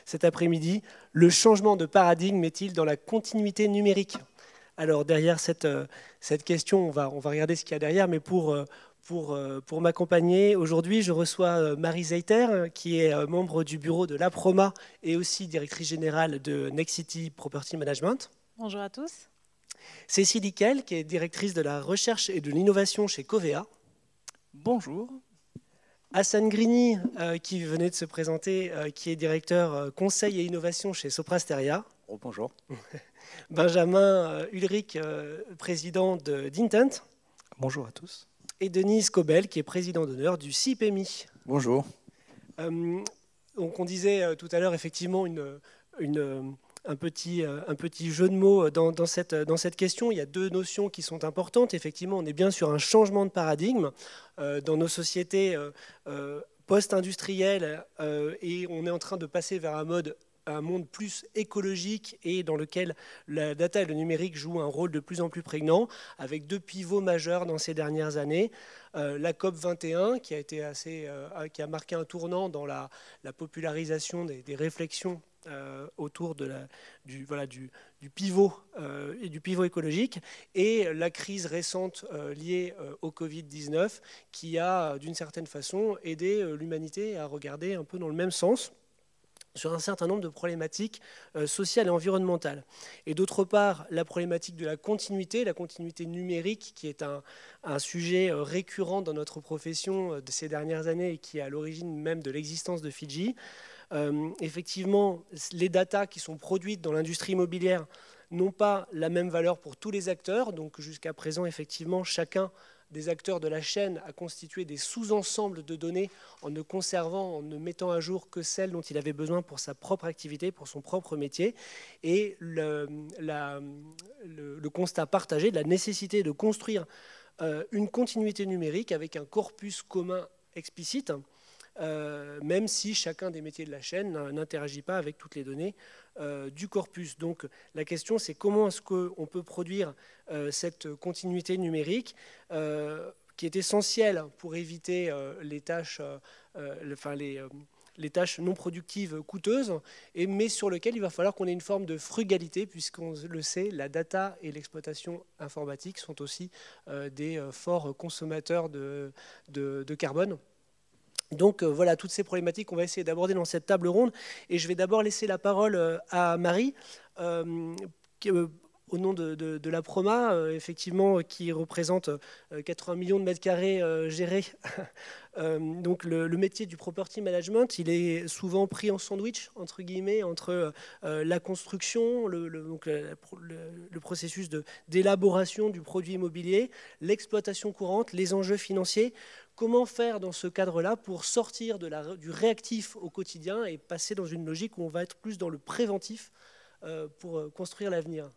cet après-midi. Le changement de paradigme est-il dans la continuité numérique? Alors derrière cette question, on va regarder ce qu'il y a derrière, mais pour m'accompagner, aujourd'hui, je reçois Marie Zeiter, qui est membre du bureau de l'APROMA et aussi directrice générale de Nexity Property Management. Bonjour à tous. Cécile Ickel, qui est directrice de la recherche et de l'innovation chez Covea. Bonjour. Hassan Grini, qui venait de se présenter, qui est directeur conseil et innovation chez Soprasteria. Oh, bonjour. Benjamin Ulrich, président d'Intent. Bonjour à tous. Et Denise Cobel, qui est président d'honneur du CIPEMI. Bonjour. Donc on disait tout à l'heure effectivement un petit jeu de mots dans cette question. Il y a deux notions qui sont importantes. Effectivement, on est bien sur un changement de paradigme dans nos sociétés post-industrielles et on est en train de passer vers un monde plus écologique et dans lequel la data et le numérique jouent un rôle de plus en plus prégnant, avec deux pivots majeurs dans ces dernières années. La COP 21, qui a marqué un tournant dans la popularisation des réflexions autour du pivot et du pivot écologique, et la crise récente liée au Covid-19, qui a d'une certaine façon aidé l'humanité à regarder un peu dans le même sens sur un certain nombre de problématiques sociales et environnementales. Et d'autre part, la problématique de la continuité numérique, qui est un sujet récurrent dans notre profession de ces dernières années et qui est à l'origine même de l'existence de Fidji. Effectivement, les datas qui sont produites dans l'industrie immobilière n'ont pas la même valeur pour tous les acteurs. Donc jusqu'à présent, effectivement, chacun des acteurs de la chaîne a constitué des sous-ensembles de données en ne mettant à jour que celles dont il avait besoin pour sa propre activité, pour son propre métier. Et le constat partagé de la nécessité de construire une continuité numérique avec un corpus commun explicite, même si chacun des métiers de la chaîne n'interagit pas avec toutes les données du corpus. Donc la question, c'est comment est-ce qu'on peut produire cette continuité numérique qui est essentielle pour éviter les tâches non productives coûteuses, mais sur lequel il va falloir qu'on ait une forme de frugalité, puisqu'on le sait, la data et l'exploitation informatique sont aussi des forts consommateurs de carbone. Donc voilà, toutes ces problématiques qu'on va essayer d'aborder dans cette table ronde. Et je vais d'abord laisser la parole à Marie, au nom de la Proma, effectivement, qui représente 80 millions de mètres carrés gérés. Donc le métier du property management, il est souvent pris en sandwich, entre guillemets, entre la construction, le processus d'élaboration du produit immobilier, l'exploitation courante, les enjeux financiers. Comment faire dans ce cadre-là pour sortir du réactif au quotidien et passer dans une logique où on va être plus dans le préventif pour construire l'avenir?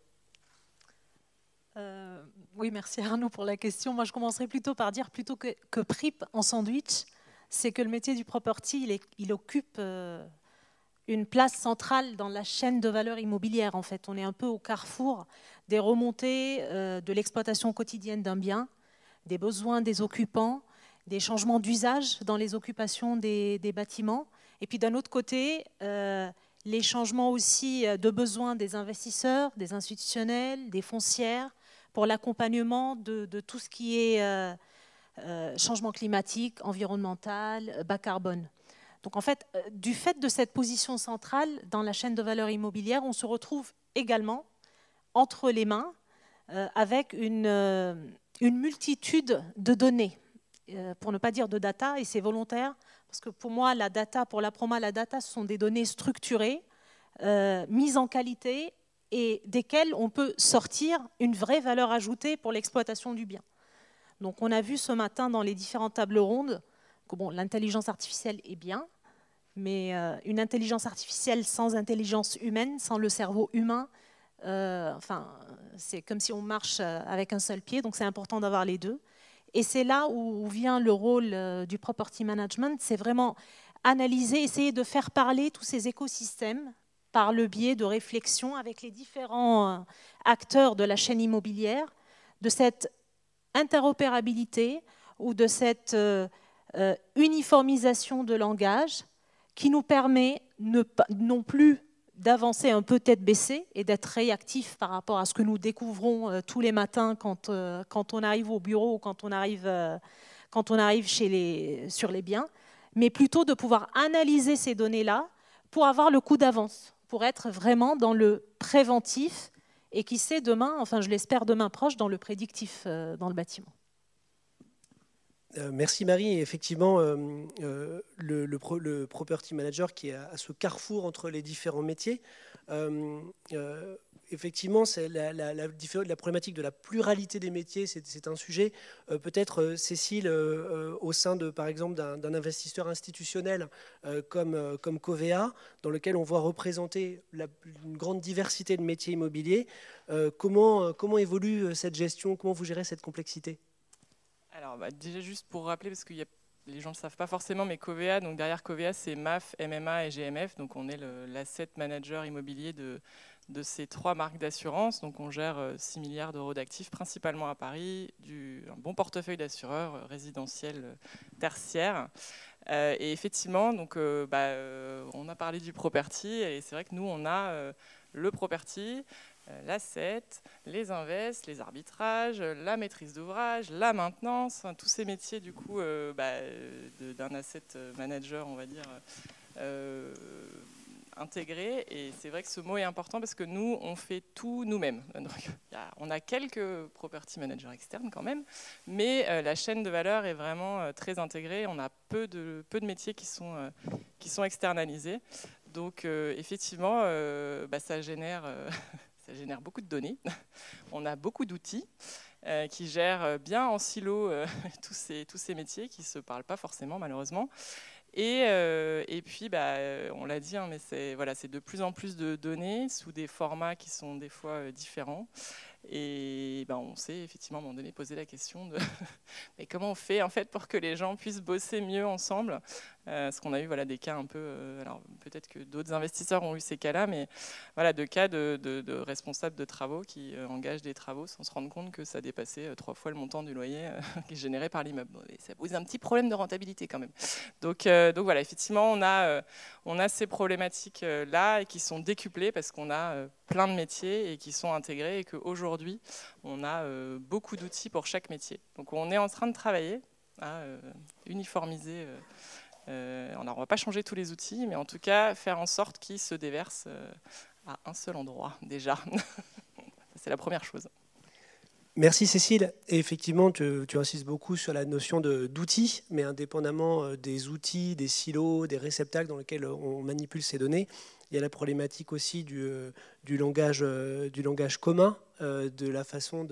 Oui, merci Arnaud pour la question. Moi, je commencerai plutôt par dire, plutôt que PRIP en sandwich, c'est que le métier du property, il occupe une place centrale dans la chaîne de valeur immobilière. En fait, on est un peu au carrefour des remontées de l'exploitation quotidienne d'un bien, des besoins des occupants, des changements d'usage dans les occupations des bâtiments. Et puis d'un autre côté, les changements aussi de besoins des investisseurs, des institutionnels, des foncières, pour l'accompagnement de tout ce qui est changement climatique, environnemental, bas carbone. Donc en fait, du fait de cette position centrale dans la chaîne de valeur immobilière, on se retrouve également entre les mains avec une multitude de données, pour ne pas dire de data, et c'est volontaire, parce que pour moi, la data, pour la Proma, la data, ce sont des données structurées, mises en qualité, et desquelles on peut sortir une vraie valeur ajoutée pour l'exploitation du bien. Donc on a vu ce matin dans les différentes tables rondes que bon, l'intelligence artificielle est bien, mais une intelligence artificielle sans intelligence humaine, sans le cerveau humain, c'est comme si on marche avec un seul pied, donc c'est important d'avoir les deux. Et c'est là où vient le rôle du property management, c'est vraiment analyser, essayer de faire parler tous ces écosystèmes par le biais de réflexions avec les différents acteurs de la chaîne immobilière, de cette interopérabilité ou de cette uniformisation de langage qui nous permet non plus d'avancer un peu tête baissée et d'être réactif par rapport à ce que nous découvrons tous les matins quand on arrive au bureau ou quand on arrive sur les biens, mais plutôt de pouvoir analyser ces données-là pour avoir le coup d'avance, pour être vraiment dans le préventif et qui sait demain, enfin je l'espère demain proche, dans le prédictif dans le bâtiment. Merci Marie. Effectivement, le property manager qui est à ce carrefour entre les différents métiers, effectivement, c'est la problématique de la pluralité des métiers, c'est un sujet. Peut-être, Cécile, au sein de, par exemple, d'un investisseur institutionnel comme Covea, dans lequel on voit représenter une grande diversité de métiers immobiliers, comment évolue cette gestion? Comment vous gérez cette complexité? Alors, déjà, juste pour rappeler, parce que les gens ne le savent pas forcément, mais Covea, donc derrière Covea, c'est MAF, MMA et GMF. Donc, on est l'asset manager immobilier de ces 3 marques d'assurance. Donc, on gère 6 milliards d'euros d'actifs, principalement à Paris, un bon portefeuille d'assureurs résidentiels tertiaires. Et effectivement, donc, on a parlé du property, et c'est vrai que nous, on a le property, l'asset, les invests, les arbitrages, la maîtrise d'ouvrage, la maintenance, tous ces métiers du coup d'un asset manager, on va dire, intégré. Et c'est vrai que ce mot est important parce que nous, on fait tout nous-mêmes. On a quelques property managers externes quand même, mais la chaîne de valeur est vraiment très intégrée. On a peu de métiers qui sont externalisés. Donc effectivement, ça génère beaucoup de données. On a beaucoup d'outils qui gèrent bien en silo tous ces métiers qui ne se parlent pas forcément malheureusement. Et puis, on l'a dit, hein, mais c'est de plus en plus de données sous des formats qui sont des fois différents. Et on s'est effectivement à un moment donné posé la question de mais comment on fait en fait pour que les gens puissent bosser mieux ensemble, parce qu'on a eu des cas un peu, alors peut-être que d'autres investisseurs ont eu ces cas-là, mais de cas de responsables de travaux qui engagent des travaux sans se rendre compte que ça dépassait 3 fois le montant du loyer qui est généré par l'immeuble. Et ça pose un petit problème de rentabilité quand même. Donc voilà, effectivement on a ces problématiques là et qui sont décuplées parce qu'on a plein de métiers et qui sont intégrés et qu'aujourd'hui, on a beaucoup d'outils pour chaque métier. Donc on est en train de travailler à uniformiser. On ne va pas changer tous les outils, mais en tout cas, faire en sorte qu'ils se déversent à un seul endroit, déjà. C'est la première chose. Merci Cécile. Et effectivement, tu insistes beaucoup sur la notion d'outils, mais indépendamment des outils, des silos, des réceptacles dans lesquels on manipule ces données, il y a la problématique aussi du langage commun, de la façon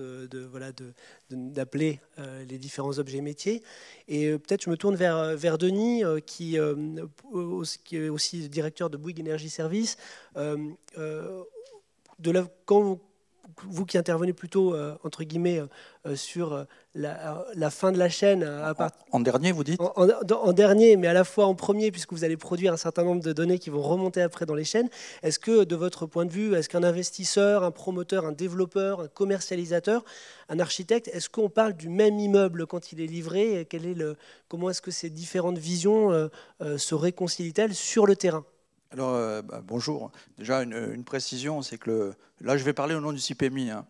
d'appeler les différents objets métiers. Et peut-être je me tourne vers Denis, qui est aussi directeur de Bouygues Energy Service. Quand vous qui intervenez plutôt, entre guillemets, sur la fin de la chaîne. En dernier, vous dites en dernier, mais à la fois en premier, puisque vous allez produire un certain nombre de données qui vont remonter après dans les chaînes. Est-ce que, de votre point de vue, est-ce qu'un investisseur, un promoteur, un développeur, un commercialisateur, un architecte, est-ce qu'on parle du même immeuble quand il est livré? Comment est-ce que ces différentes visions se réconcilient-elles sur le terrain? Alors, bonjour. Déjà, une précision, c'est que là, je vais parler au nom du CIPMI, hein,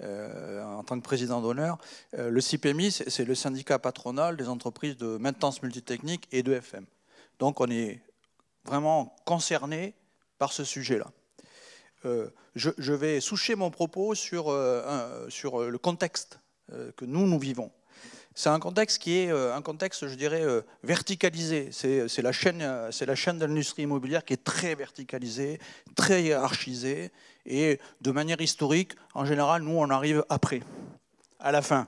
en tant que président d'honneur. Le CIPMI, c'est le syndicat patronal des entreprises de maintenance multitechnique et de FM. Donc, on est vraiment concerné par ce sujet-là. Je vais soucher mon propos sur le contexte que nous vivons. C'est un contexte qui est un contexte, je dirais, verticalisé. C'est la chaîne de l'industrie immobilière qui est très verticalisée, très hiérarchisée. Et de manière historique, en général, nous, on arrive après, à la fin,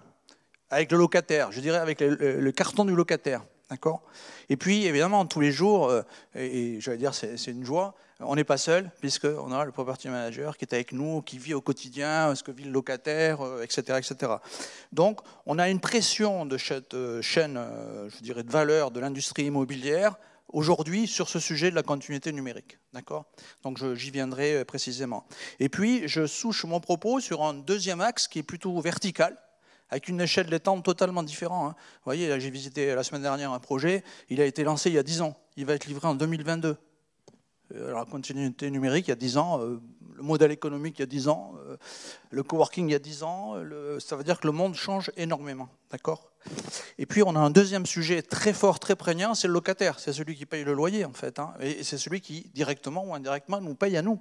avec le locataire, je dirais avec le carton du locataire. D'accord ? Et puis, évidemment, tous les jours, et j'allais dire, c'est une joie, on n'est pas seul, puisqu'on a le property manager qui est avec nous, qui vit au quotidien ce que vit le locataire, etc., etc. Donc, on a une pression de cette chaîne, je dirais, de valeur de l'industrie immobilière, aujourd'hui, sur ce sujet de la continuité numérique. D'accord ? Donc, j'y viendrai précisément. Et puis, je souche mon propos sur un deuxième axe qui est plutôt vertical, avec une échelle des temps totalement différente. Vous voyez, là, j'ai visité la semaine dernière un projet, il a été lancé il y a 10 ans. il va être livré en 2022. La continuité numérique, il y a 10 ans, le modèle économique, il y a 10 ans, le coworking, il y a 10 ans, ça veut dire que le monde change énormément. D'accord ? Et puis, on a un deuxième sujet très fort, très prégnant, c'est le locataire. C'est celui qui paye le loyer, en fait. Hein, et c'est celui qui, directement ou indirectement, nous paye à nous.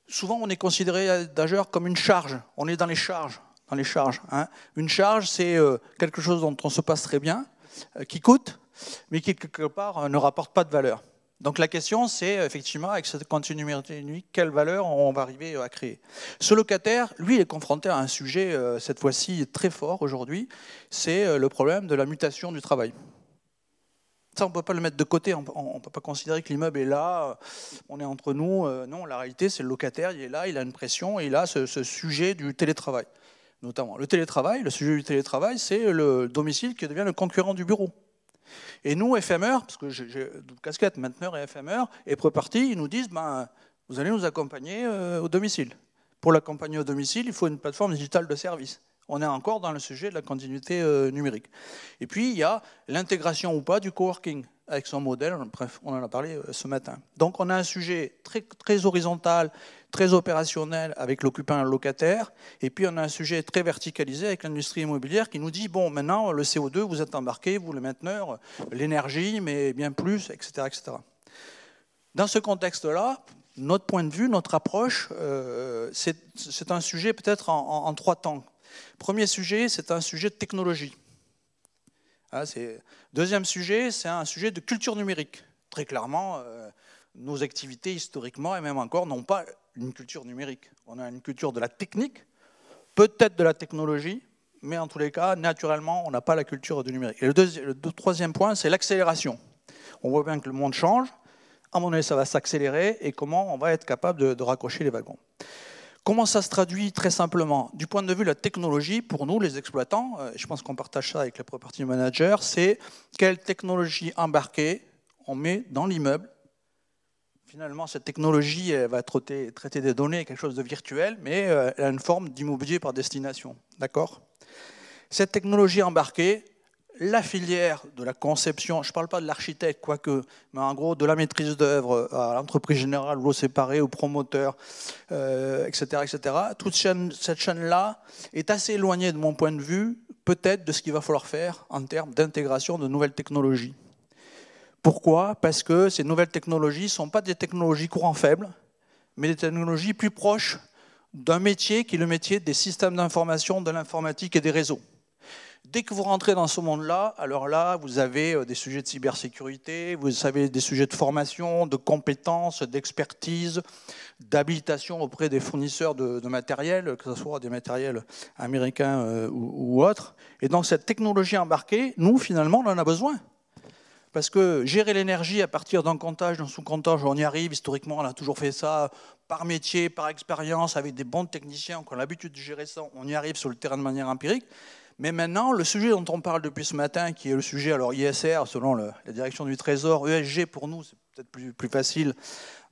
Souvent, on est considéré, d'ailleurs, comme une charge. On est dans les charges. Hein. Une charge, c'est quelque chose dont on se passe très bien, qui coûte, mais qui, quelque part, ne rapporte pas de valeur. Donc la question, c'est effectivement, avec cette continuité numérique, quelle valeur on va arriver à créer. Ce locataire, lui, il est confronté à un sujet, cette fois-ci, très fort aujourd'hui, c'est le problème de la mutation du travail. Ça, on ne peut pas le mettre de côté, on ne peut pas considérer que l'immeuble est là, on est entre nous. Non, la réalité, c'est le locataire, il est là, il a une pression, et il a ce sujet du télétravail. Notamment le télétravail, le sujet du télétravail, c'est le domicile qui devient le concurrent du bureau. Et nous, FMR, parce que j'ai double casquette, mainteneur et FMR, et Property, ils nous disent, vous allez nous accompagner au domicile. Pour l'accompagner au domicile, il faut une plateforme digitale de service. On est encore dans le sujet de la continuité numérique. Et puis, il y a l'intégration ou pas du coworking, avec son modèle, bref, on en a parlé ce matin. Donc, on a un sujet très, très horizontal, très opérationnel avec l'occupant et le locataire, et puis on a un sujet très verticalisé avec l'industrie immobilière qui nous dit, bon, maintenant, le CO2, vous êtes embarqué, vous, le mainteneur, l'énergie, mais bien plus, etc., etc. Dans ce contexte-là, notre point de vue, notre approche, c'est un sujet peut-être en 3 temps. Premier sujet, c'est un sujet de technologie. Deuxième sujet, c'est un sujet de culture numérique. Très clairement, nos activités, historiquement, et même encore, n'ont pas une culture numérique. On a une culture de la technique, peut-être de la technologie, mais en tous les cas, naturellement, on n'a pas la culture du numérique. Et le troisième point, c'est l'accélération. On voit bien que le monde change, à mon avis, ça va s'accélérer, et comment on va être capable de raccrocher les wagons. Comment ça se traduit très simplement? Du point de vue de la technologie, pour nous, les exploitants, je pense qu'on partage ça avec les property managers, c'est quelle technologie embarquée on met dans l'immeuble. Finalement, cette technologie elle va traiter des données, quelque chose de virtuel, mais elle a une forme d'immobilier par destination. D'accord? Cette technologie embarquée, la filière de la conception, je ne parle pas de l'architecte, quoique, mais en gros de la maîtrise d'œuvre à l'entreprise générale, au séparé, au promoteur, etc., etc. Toute cette chaîne-là est assez éloignée de mon point de vue, peut-être de ce qu'il va falloir faire en termes d'intégration de nouvelles technologies. Pourquoi? Parce que ces nouvelles technologies ne sont pas des technologies courant faible, mais des technologies plus proches d'un métier qui est le métier des systèmes d'information, de l'informatique et des réseaux. Dès que vous rentrez dans ce monde-là, alors là, vous avez des sujets de cybersécurité, vous avez des sujets de formation, de compétences, d'expertise, d'habilitation auprès des fournisseurs de matériel, que ce soit des matériels américains ou autres. Et donc cette technologie embarquée, nous, finalement, on en a besoin. Parce que gérer l'énergie à partir d'un comptage, d'un sous-comptage, on y arrive. Historiquement, on a toujours fait ça par métier, par expérience, avec des bons techniciens qui ont l'habitude de gérer ça. On y arrive sur le terrain de manière empirique. Mais maintenant, le sujet dont on parle depuis ce matin, qui est le sujet, alors ISR, selon la direction du Trésor, ESG pour nous, c'est peut-être plus facile,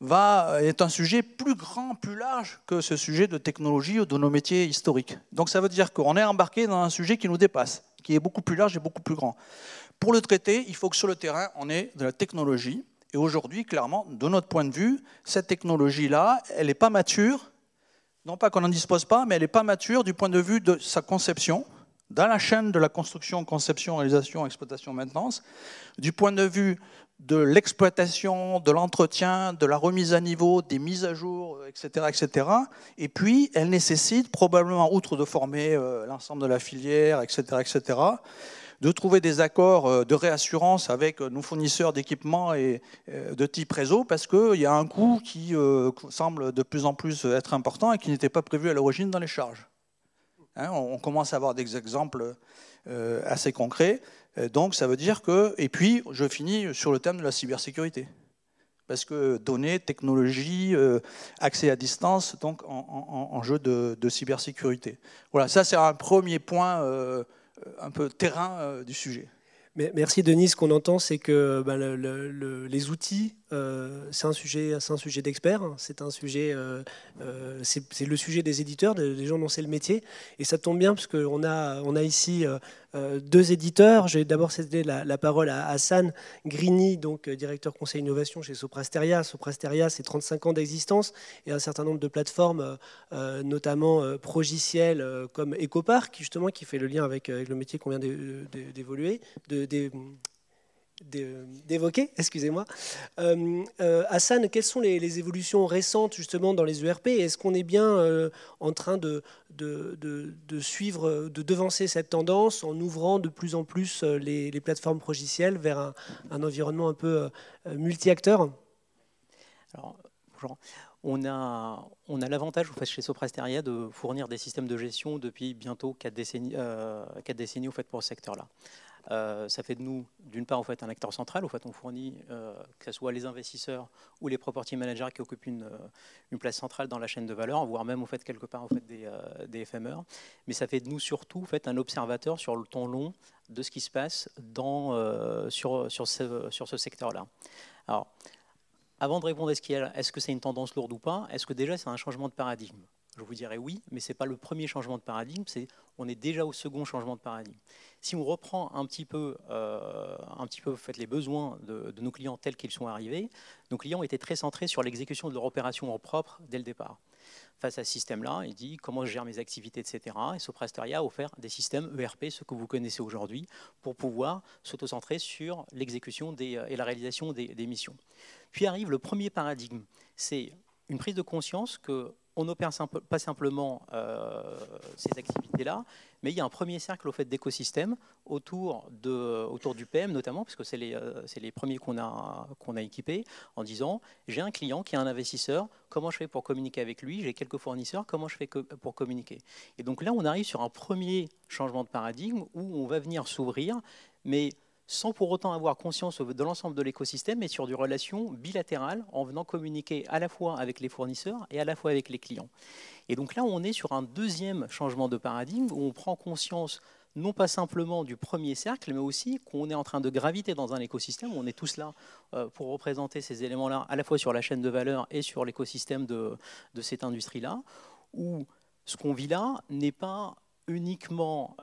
est un sujet plus grand, plus large que ce sujet de technologie ou de nos métiers historiques. Donc ça veut dire qu'on est embarqué dans un sujet qui nous dépasse, qui est beaucoup plus large et beaucoup plus grand. Pour le traiter, il faut que sur le terrain, on ait de la technologie. Et aujourd'hui, clairement, de notre point de vue, cette technologie-là, elle n'est pas mature. Non pas qu'on n'en dispose pas, mais elle n'est pas mature du point de vue de sa conception, dans la chaîne de la construction, conception, réalisation, exploitation, maintenance, du point de vue de l'exploitation, de l'entretien, de la remise à niveau, des mises à jour, etc., etc. Et puis, elle nécessite probablement, outre de former l'ensemble de la filière, etc., etc., de trouver des accords de réassurance avec nos fournisseurs d'équipements et de type réseau, parce qu'il y a un coût qui semble de plus en plus être important et qui n'était pas prévu à l'origine dans les charges. Hein, on commence à avoir des exemples assez concrets. Donc ça veut dire que... Et puis, je finis sur le thème de la cybersécurité. Parce que données, technologie, accès à distance, donc en jeu de cybersécurité. Voilà, ça c'est un premier point un peu terrain du sujet. Merci Denis. Ce qu'on entend, c'est que les outils, c'est un sujet d'experts. C'est un sujet, c'est le sujet des éditeurs, des gens dont c'est le métier. Et ça tombe bien parce qu'on a ici deux éditeurs. J'ai d'abord cédé la parole à Hassan Grini, donc directeur conseil innovation chez Soprasteria. Soprasteria, c'est 35 ans d'existence et un certain nombre de plateformes, notamment progicielles comme EcoPark, justement, qui fait le lien avec le métier qu'on vient d'évoquer, excusez-moi. Hassan, quelles sont les évolutions récentes justement dans les ERP? Est-ce qu'on est bien en train de suivre, de devancer cette tendance en ouvrant de plus en plus les plateformes progicielles vers un environnement un peu multi-acteurs? Alors, bonjour. On a l'avantage chez Soprasteria de fournir des systèmes de gestion depuis bientôt 4 décennies au fait, pour ce secteur-là. Ça fait de nous, d'une part, un acteur central. On fournit, que ce soit les investisseurs ou les property managers qui occupent une place centrale dans la chaîne de valeur, voire même quelque part des FMR. Mais ça fait de nous surtout un observateur sur le temps long de ce qui se passe sur ce secteur-là. Alors, avant de répondre est-ce que c'est une tendance lourde ou pas, est-ce que déjà c'est un changement de paradigme? Je vous dirais oui, mais ce n'est pas le premier changement de paradigme, on est déjà au second changement de paradigme. Si on reprend un petit peu les besoins de nos clients tels qu'ils sont arrivés, nos clients étaient très centrés sur l'exécution de leur opération en propre dès le départ. Face à ce système-là, il dit comment je gère mes activités, etc. Et Soprasteria a offert des systèmes ERP, ce que vous connaissez aujourd'hui, pour pouvoir s'auto-centrer sur l'exécution et la réalisation des missions. Puis arrive le premier paradigme, c'est une prise de conscience qu'on n'opère pas simplement ces activités-là, mais il y a un premier cercle d'écosystème autour du PM notamment, parce que c'est les premiers qu'on a équipés, en disant j'ai un client qui est un investisseur, comment je fais pour communiquer avec lui, j'ai quelques fournisseurs, comment je fais pour communiquer. Et donc là, on arrive sur un premier changement de paradigme où on va venir s'ouvrir, mais sans pour autant avoir conscience de l'ensemble de l'écosystème, mais sur des relations bilatérales, en venant communiquer à la fois avec les fournisseurs et à la fois avec les clients. Et donc là, on est sur un deuxième changement de paradigme, où on prend conscience non pas simplement du premier cercle, mais aussi qu'on est en train de graviter dans un écosystème, où on est tous là pour représenter ces éléments-là, à la fois sur la chaîne de valeur et sur l'écosystème de cette industrie-là, où ce qu'on vit là n'est pas uniquement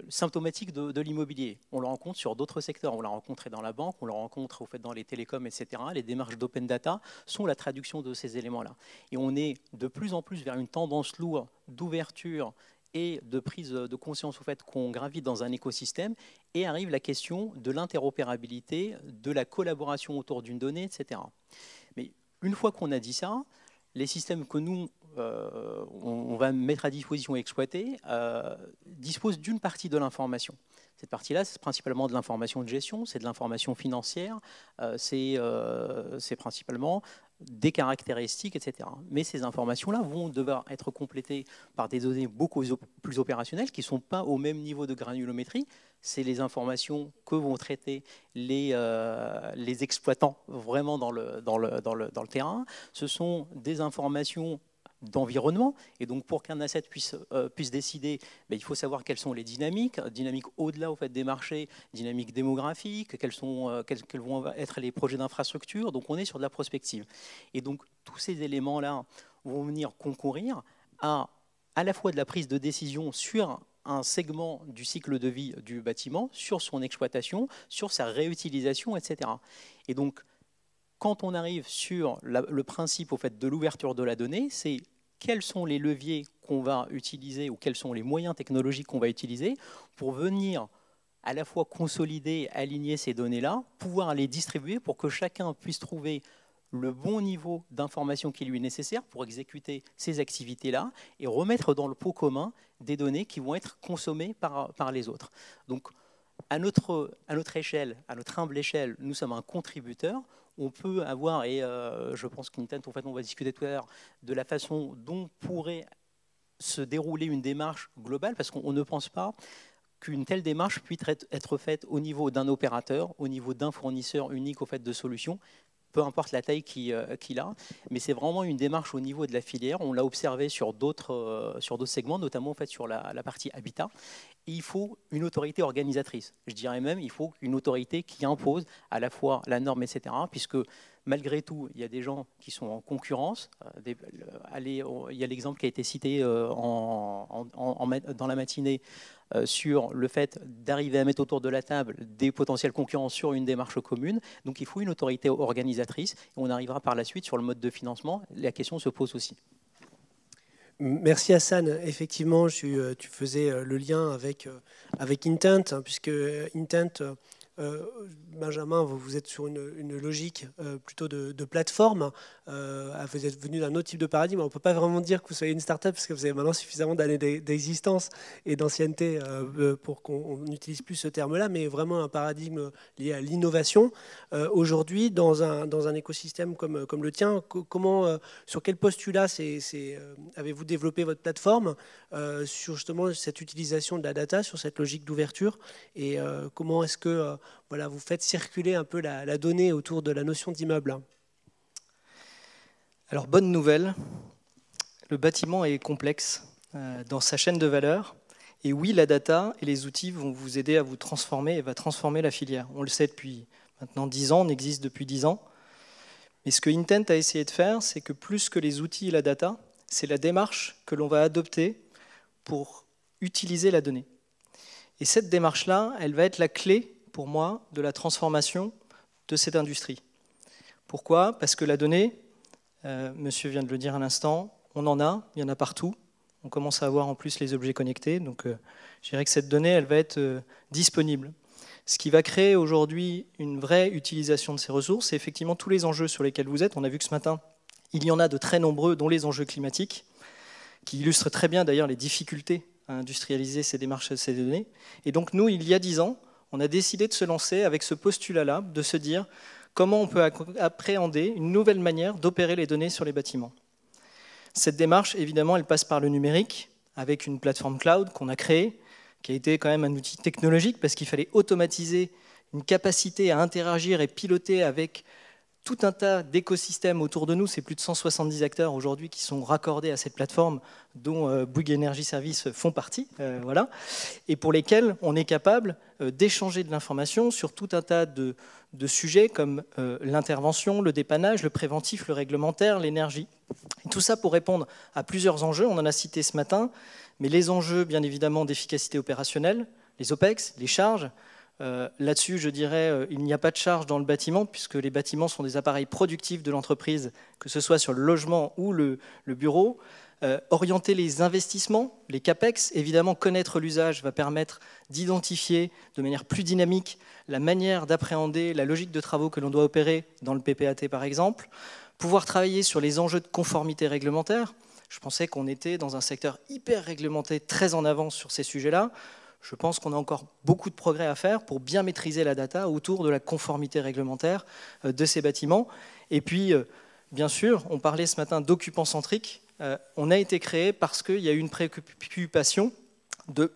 symptomatique de l'immobilier. On le rencontre sur d'autres secteurs. On l'a rencontré dans la banque, on le rencontre dans les télécoms, etc. Les démarches d'open data sont la traduction de ces éléments-là. Et on est de plus en plus vers une tendance lourde d'ouverture et de prise de conscience au fait qu'on gravite dans un écosystème, et arrive la question de l'interopérabilité, de la collaboration autour d'une donnée, etc. Mais une fois qu'on a dit ça, les systèmes que nous, on va mettre à disposition et exploiter, disposent d'une partie de l'information. Cette partie-là, c'est principalement de l'information de gestion, c'est de l'information financière, c'est principalement des caractéristiques, etc. Mais ces informations-là vont devoir être complétées par des données beaucoup plus opérationnelles qui ne sont pas au même niveau de granulométrie. C'est les informations que vont traiter les exploitants vraiment dans le terrain. Ce sont des informations d'environnement, et donc pour qu'un asset puisse décider, il faut savoir quelles sont les dynamiques au-delà des marchés, dynamiques démographiques, quels vont être les projets d'infrastructure. Donc on est sur de la prospective, et donc tous ces éléments-là vont venir concourir à la fois de la prise de décision sur un segment du cycle de vie du bâtiment, sur son exploitation, sur sa réutilisation, etc. Et donc quand on arrive sur le principe de l'ouverture de la donnée, c'est quels sont les leviers qu'on va utiliser ou quels sont les moyens technologiques qu'on va utiliser pour venir à la fois consolider, aligner ces données-là, pouvoir les distribuer pour que chacun puisse trouver le bon niveau d'information qui lui est nécessaire pour exécuter ces activités-là et remettre dans le pot commun des données qui vont être consommées par les autres. Donc, à notre échelle, à notre humble échelle, nous sommes un contributeur. On peut avoir, et je pense qu'Intent, on va discuter tout à l'heure, de la façon dont pourrait se dérouler une démarche globale, parce qu'on ne pense pas qu'une telle démarche puisse être faite au niveau d'un opérateur, au niveau d'un fournisseur unique de solutions, peu importe la taille qu'il a, mais c'est vraiment une démarche au niveau de la filière. On l'a observé sur d'autres segments, notamment sur la partie habitat. Et il faut une autorité organisatrice. Je dirais même il faut une autorité qui impose à la fois la norme, etc., puisque malgré tout, il y a des gens qui sont en concurrence. Il y a l'exemple qui a été cité dans la matinée sur le fait d'arriver à mettre autour de la table des potentiels concurrents sur une démarche commune. Donc il faut une autorité organisatrice. Et on arrivera par la suite sur le mode de financement. La question se pose aussi. Merci Hassan. Effectivement, tu faisais le lien avec Intent, puisque Intent, Benjamin, vous êtes sur une logique plutôt de plateforme. Vous êtes venu d'un autre type de paradigme. On ne peut pas vraiment dire que vous soyez une start-up parce que vous avez maintenant suffisamment d'années d'existence et d'ancienneté pour qu'on n'utilise plus ce terme-là, mais vraiment un paradigme lié à l'innovation. Aujourd'hui, dans un écosystème comme le tien, sur quel postulat avez-vous développé votre plateforme sur justement cette utilisation de la data, sur cette logique d'ouverture, et comment est-ce que vous faites circuler un peu la donnée autour de la notion d'immeuble? Alors, bonne nouvelle, le bâtiment est complexe dans sa chaîne de valeur. Et oui, la data et les outils vont vous aider à vous transformer et va transformer la filière. On le sait depuis maintenant 10 ans, on existe depuis 10 ans. Mais ce que Intent a essayé de faire, c'est que plus que les outils et la data, c'est la démarche que l'on va adopter pour utiliser la donnée. Et cette démarche-là, elle va être la clé, pour moi, de la transformation de cette industrie. Pourquoi? Parce que la donnée, monsieur vient de le dire à l'instant, il y en a partout. On commence à avoir en plus les objets connectés. Donc, je dirais que cette donnée, elle va être disponible. Ce qui va créer aujourd'hui une vraie utilisation de ces ressources, c'est effectivement tous les enjeux sur lesquels vous êtes. On a vu que ce matin, il y en a de très nombreux, dont les enjeux climatiques, qui illustrent très bien d'ailleurs les difficultés à industrialiser ces démarches, ces données. Et donc nous, il y a 10 ans, on a décidé de se lancer avec ce postulat-là, de se dire comment on peut appréhender une nouvelle manière d'opérer les données sur les bâtiments. Cette démarche, évidemment, elle passe par le numérique, avec une plateforme cloud qu'on a créée, qui a été quand même un outil technologique, parce qu'il fallait automatiser une capacité à interagir et piloter avec tout un tas d'écosystèmes autour de nous. C'est plus de 170 acteurs aujourd'hui qui sont raccordés à cette plateforme, dont Bouygues Energy Services font partie, voilà, et pour lesquels on est capable d'échanger de l'information sur tout un tas de sujets comme l'intervention, le dépannage, le préventif, le réglementaire, l'énergie. Et tout ça pour répondre à plusieurs enjeux, on en a cité ce matin, mais les enjeux bien évidemment d'efficacité opérationnelle, les OPEX, les charges. Là-dessus, je dirais, il n'y a pas de charge dans le bâtiment, puisque les bâtiments sont des appareils productifs de l'entreprise, que ce soit sur le logement ou le bureau. Orienter les investissements, les CAPEX, évidemment, connaître l'usage va permettre d'identifier de manière plus dynamique la manière d'appréhender la logique de travaux que l'on doit opérer dans le PPAT, par exemple. Pouvoir travailler sur les enjeux de conformité réglementaire. Je pensais qu'on était dans un secteur hyper réglementé, très en avance sur ces sujets-là. Je pense qu'on a encore beaucoup de progrès à faire pour bien maîtriser la data autour de la conformité réglementaire de ces bâtiments. Et puis, bien sûr, on parlait ce matin d'occupant centrique. On a été créé parce qu'il y a eu une préoccupation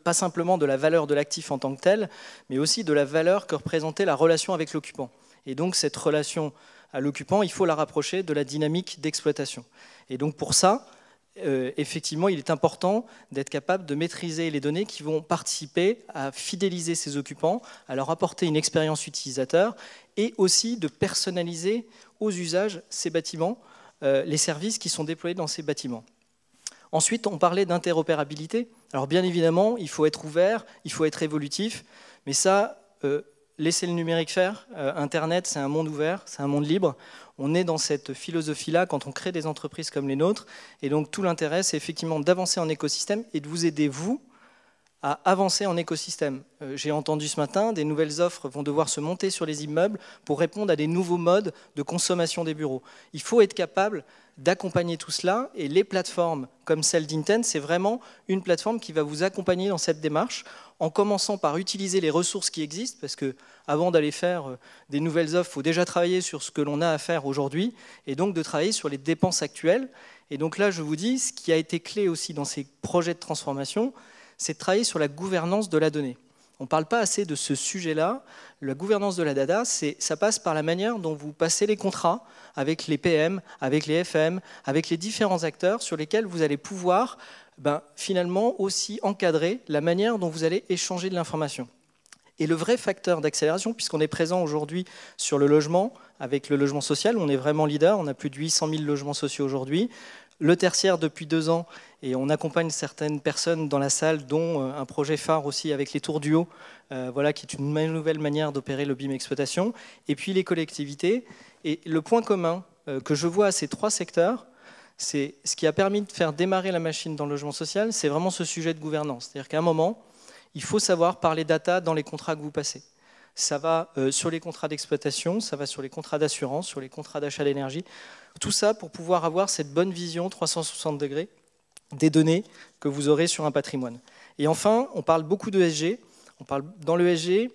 pas simplement de la valeur de l'actif en tant que tel, mais aussi de la valeur que représentait la relation avec l'occupant. Et donc, cette relation à l'occupant, il faut la rapprocher de la dynamique d'exploitation. Et donc, pour ça, effectivement, il est important d'être capable de maîtriser les données qui vont participer à fidéliser ces occupants, à leur apporter une expérience utilisateur et aussi de personnaliser aux usages ces bâtiments, les services qui sont déployés dans ces bâtiments. Ensuite, on parlait d'interopérabilité. Alors bien évidemment, il faut être ouvert, il faut être évolutif, mais ça, laissez le numérique faire. Internet, c'est un monde ouvert, c'est un monde libre. On est dans cette philosophie-là quand on crée des entreprises comme les nôtres. Et donc tout l'intérêt, c'est effectivement d'avancer en écosystème et de vous aider, vous, à avancer en écosystème. J'ai entendu ce matin, des nouvelles offres vont devoir se monter sur les immeubles pour répondre à des nouveaux modes de consommation des bureaux. Il faut être capable d'accompagner tout cela, et les plateformes comme celle d'Intent, c'est vraiment une plateforme qui va vous accompagner dans cette démarche, en commençant par utiliser les ressources qui existent, parce que avant d'aller faire des nouvelles offres, il faut déjà travailler sur ce que l'on a à faire aujourd'hui, et donc de travailler sur les dépenses actuelles. Et donc là, je vous dis, ce qui a été clé aussi dans ces projets de transformation, c'est de travailler sur la gouvernance de la donnée. On ne parle pas assez de ce sujet-là. La gouvernance de la data, ça passe par la manière dont vous passez les contrats avec les PM, avec les FM, avec les différents acteurs sur lesquels vous allez pouvoir finalement aussi encadrer la manière dont vous allez échanger de l'information. Et le vrai facteur d'accélération, puisqu'on est présent aujourd'hui sur le logement, avec le logement social. On est vraiment leader, on a plus de 800 000 logements sociaux aujourd'hui. Le tertiaire depuis 2 ans, et on accompagne certaines personnes dans la salle, dont un projet phare aussi avec les tours du haut, voilà, qui est une nouvelle manière d'opérer le BIM exploitation. Et puis les collectivités. Et le point commun que je vois à ces 3 secteurs, c'est ce qui a permis de faire démarrer la machine dans le logement social, c'est vraiment ce sujet de gouvernance. C'est-à-dire qu'à un moment, il faut savoir parler data dans les contrats que vous passez. Ça va sur les contrats d'exploitation, ça va sur les contrats d'assurance, sur les contrats d'achat d'énergie. Tout ça pour pouvoir avoir cette bonne vision 360 degrés des données que vous aurez sur un patrimoine. Et enfin, on parle beaucoup d'ESG. Dans l'ESG,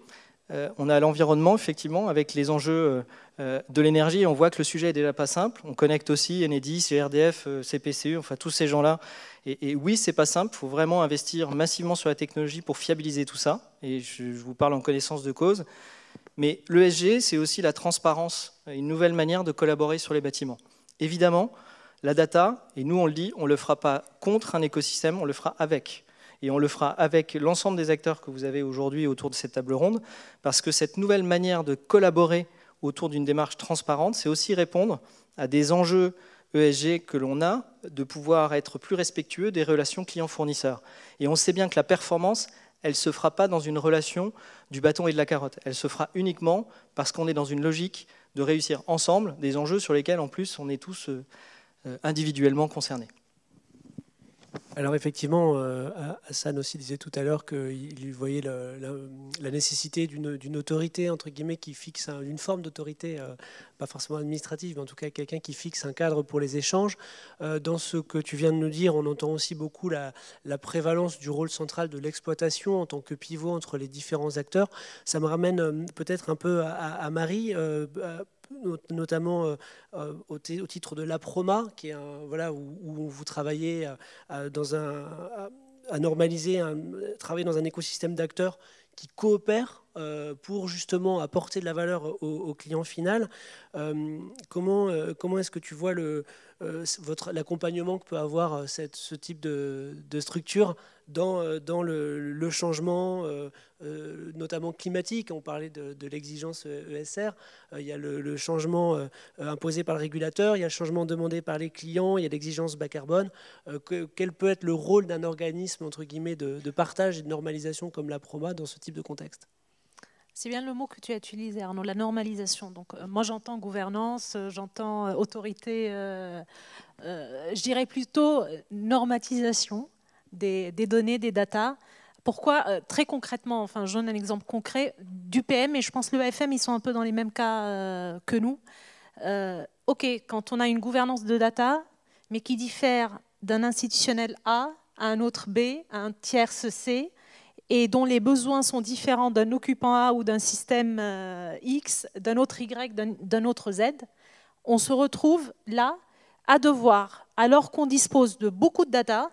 on a l'environnement, effectivement, avec les enjeux de l'énergie. On voit que le sujet est déjà pas simple. On connecte aussi Enedis, CRDF, CPCE, enfin tous ces gens-là. Et oui, c'est pas simple. Il faut vraiment investir massivement sur la technologie pour fiabiliser tout ça. Et je vous parle en connaissance de cause. Mais l'ESG, c'est aussi la transparence, une nouvelle manière de collaborer sur les bâtiments. Évidemment, la data, et nous on le dit, on ne le fera pas contre un écosystème, on le fera avec. Et on le fera avec l'ensemble des acteurs que vous avez aujourd'hui autour de cette table ronde, parce que cette nouvelle manière de collaborer autour d'une démarche transparente, c'est aussi répondre à des enjeux ESG que l'on a, de pouvoir être plus respectueux des relations clients-fournisseurs. Et on sait bien que la performance, elle ne se fera pas dans une relation du bâton et de la carotte. Elle se fera uniquement parce qu'on est dans une logique de réussir ensemble des enjeux sur lesquels, en plus, on est tous individuellement concernés. Alors effectivement, Hassan aussi disait tout à l'heure qu'il voyait la nécessité d'une autorité, entre guillemets, qui fixe une forme d'autorité, pas forcément administrative, mais en tout cas quelqu'un qui fixe un cadre pour les échanges. Dans ce que tu viens de nous dire, on entend aussi beaucoup la prévalence du rôle central de l'exploitation en tant que pivot entre les différents acteurs. Ça me ramène peut-être un peu à Marie, notamment au titre de l'APROMA, qui est voilà, où vous travaillez à normaliser, travailler dans un écosystème d'acteurs qui coopèrent pour justement apporter de la valeur au client final. Comment est-ce que tu vois l'accompagnement que peut avoir ce type de structure dans le changement, notamment climatique? On parlait de l'exigence ESR, il y a le changement imposé par le régulateur, il y a le changement demandé par les clients, il y a l'exigence bas carbone. Quel peut être le rôle d'un organisme, entre guillemets, de partage et de normalisation comme l'APROMA dans ce type de contexte? C'est bien le mot que tu as utilisé, Arnaud, la normalisation. Donc, moi, j'entends gouvernance, j'entends autorité, je dirais plutôt normatisation des données, des datas. Pourquoi? Très concrètement, enfin, je donne un exemple concret du PM, et je pense que l'EAFM, ils sont un peu dans les mêmes cas que nous. OK, quand on a une gouvernance de data, mais qui diffère d'un institutionnel A à un autre B, à un tierce C, et dont les besoins sont différents d'un occupant A ou d'un système X, d'un autre Y, d'un autre Z, on se retrouve là à devoir, alors qu'on dispose de beaucoup de data,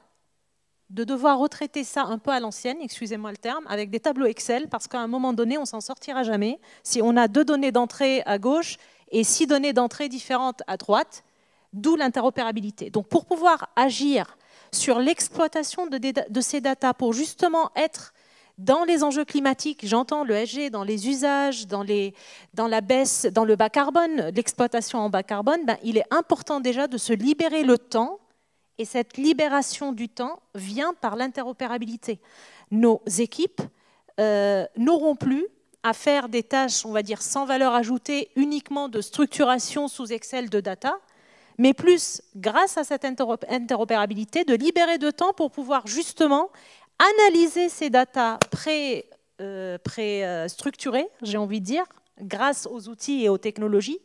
de devoir retraiter ça un peu à l'ancienne, excusez-moi le terme, avec des tableaux Excel, parce qu'à un moment donné, on ne s'en sortira jamais. Si on a 2 données d'entrée à gauche et 6 données d'entrée différentes à droite, d'où l'interopérabilité. Donc pour pouvoir agir sur l'exploitation de ces datas, pour justement être dans les enjeux climatiques, j'entends le ESG, dans les usages, dans la baisse, dans le bas carbone, l'exploitation en bas carbone, il est important déjà de se libérer le temps, et cette libération du temps vient par l'interopérabilité. Nos équipes n'auront plus à faire des tâches, on va dire, sans valeur ajoutée, uniquement de structuration sous Excel de data, mais plus, grâce à cette interopérabilité, de libérer de temps pour pouvoir justement analyser ces datas pré-structurées, j'ai envie de dire, grâce aux outils et aux technologies,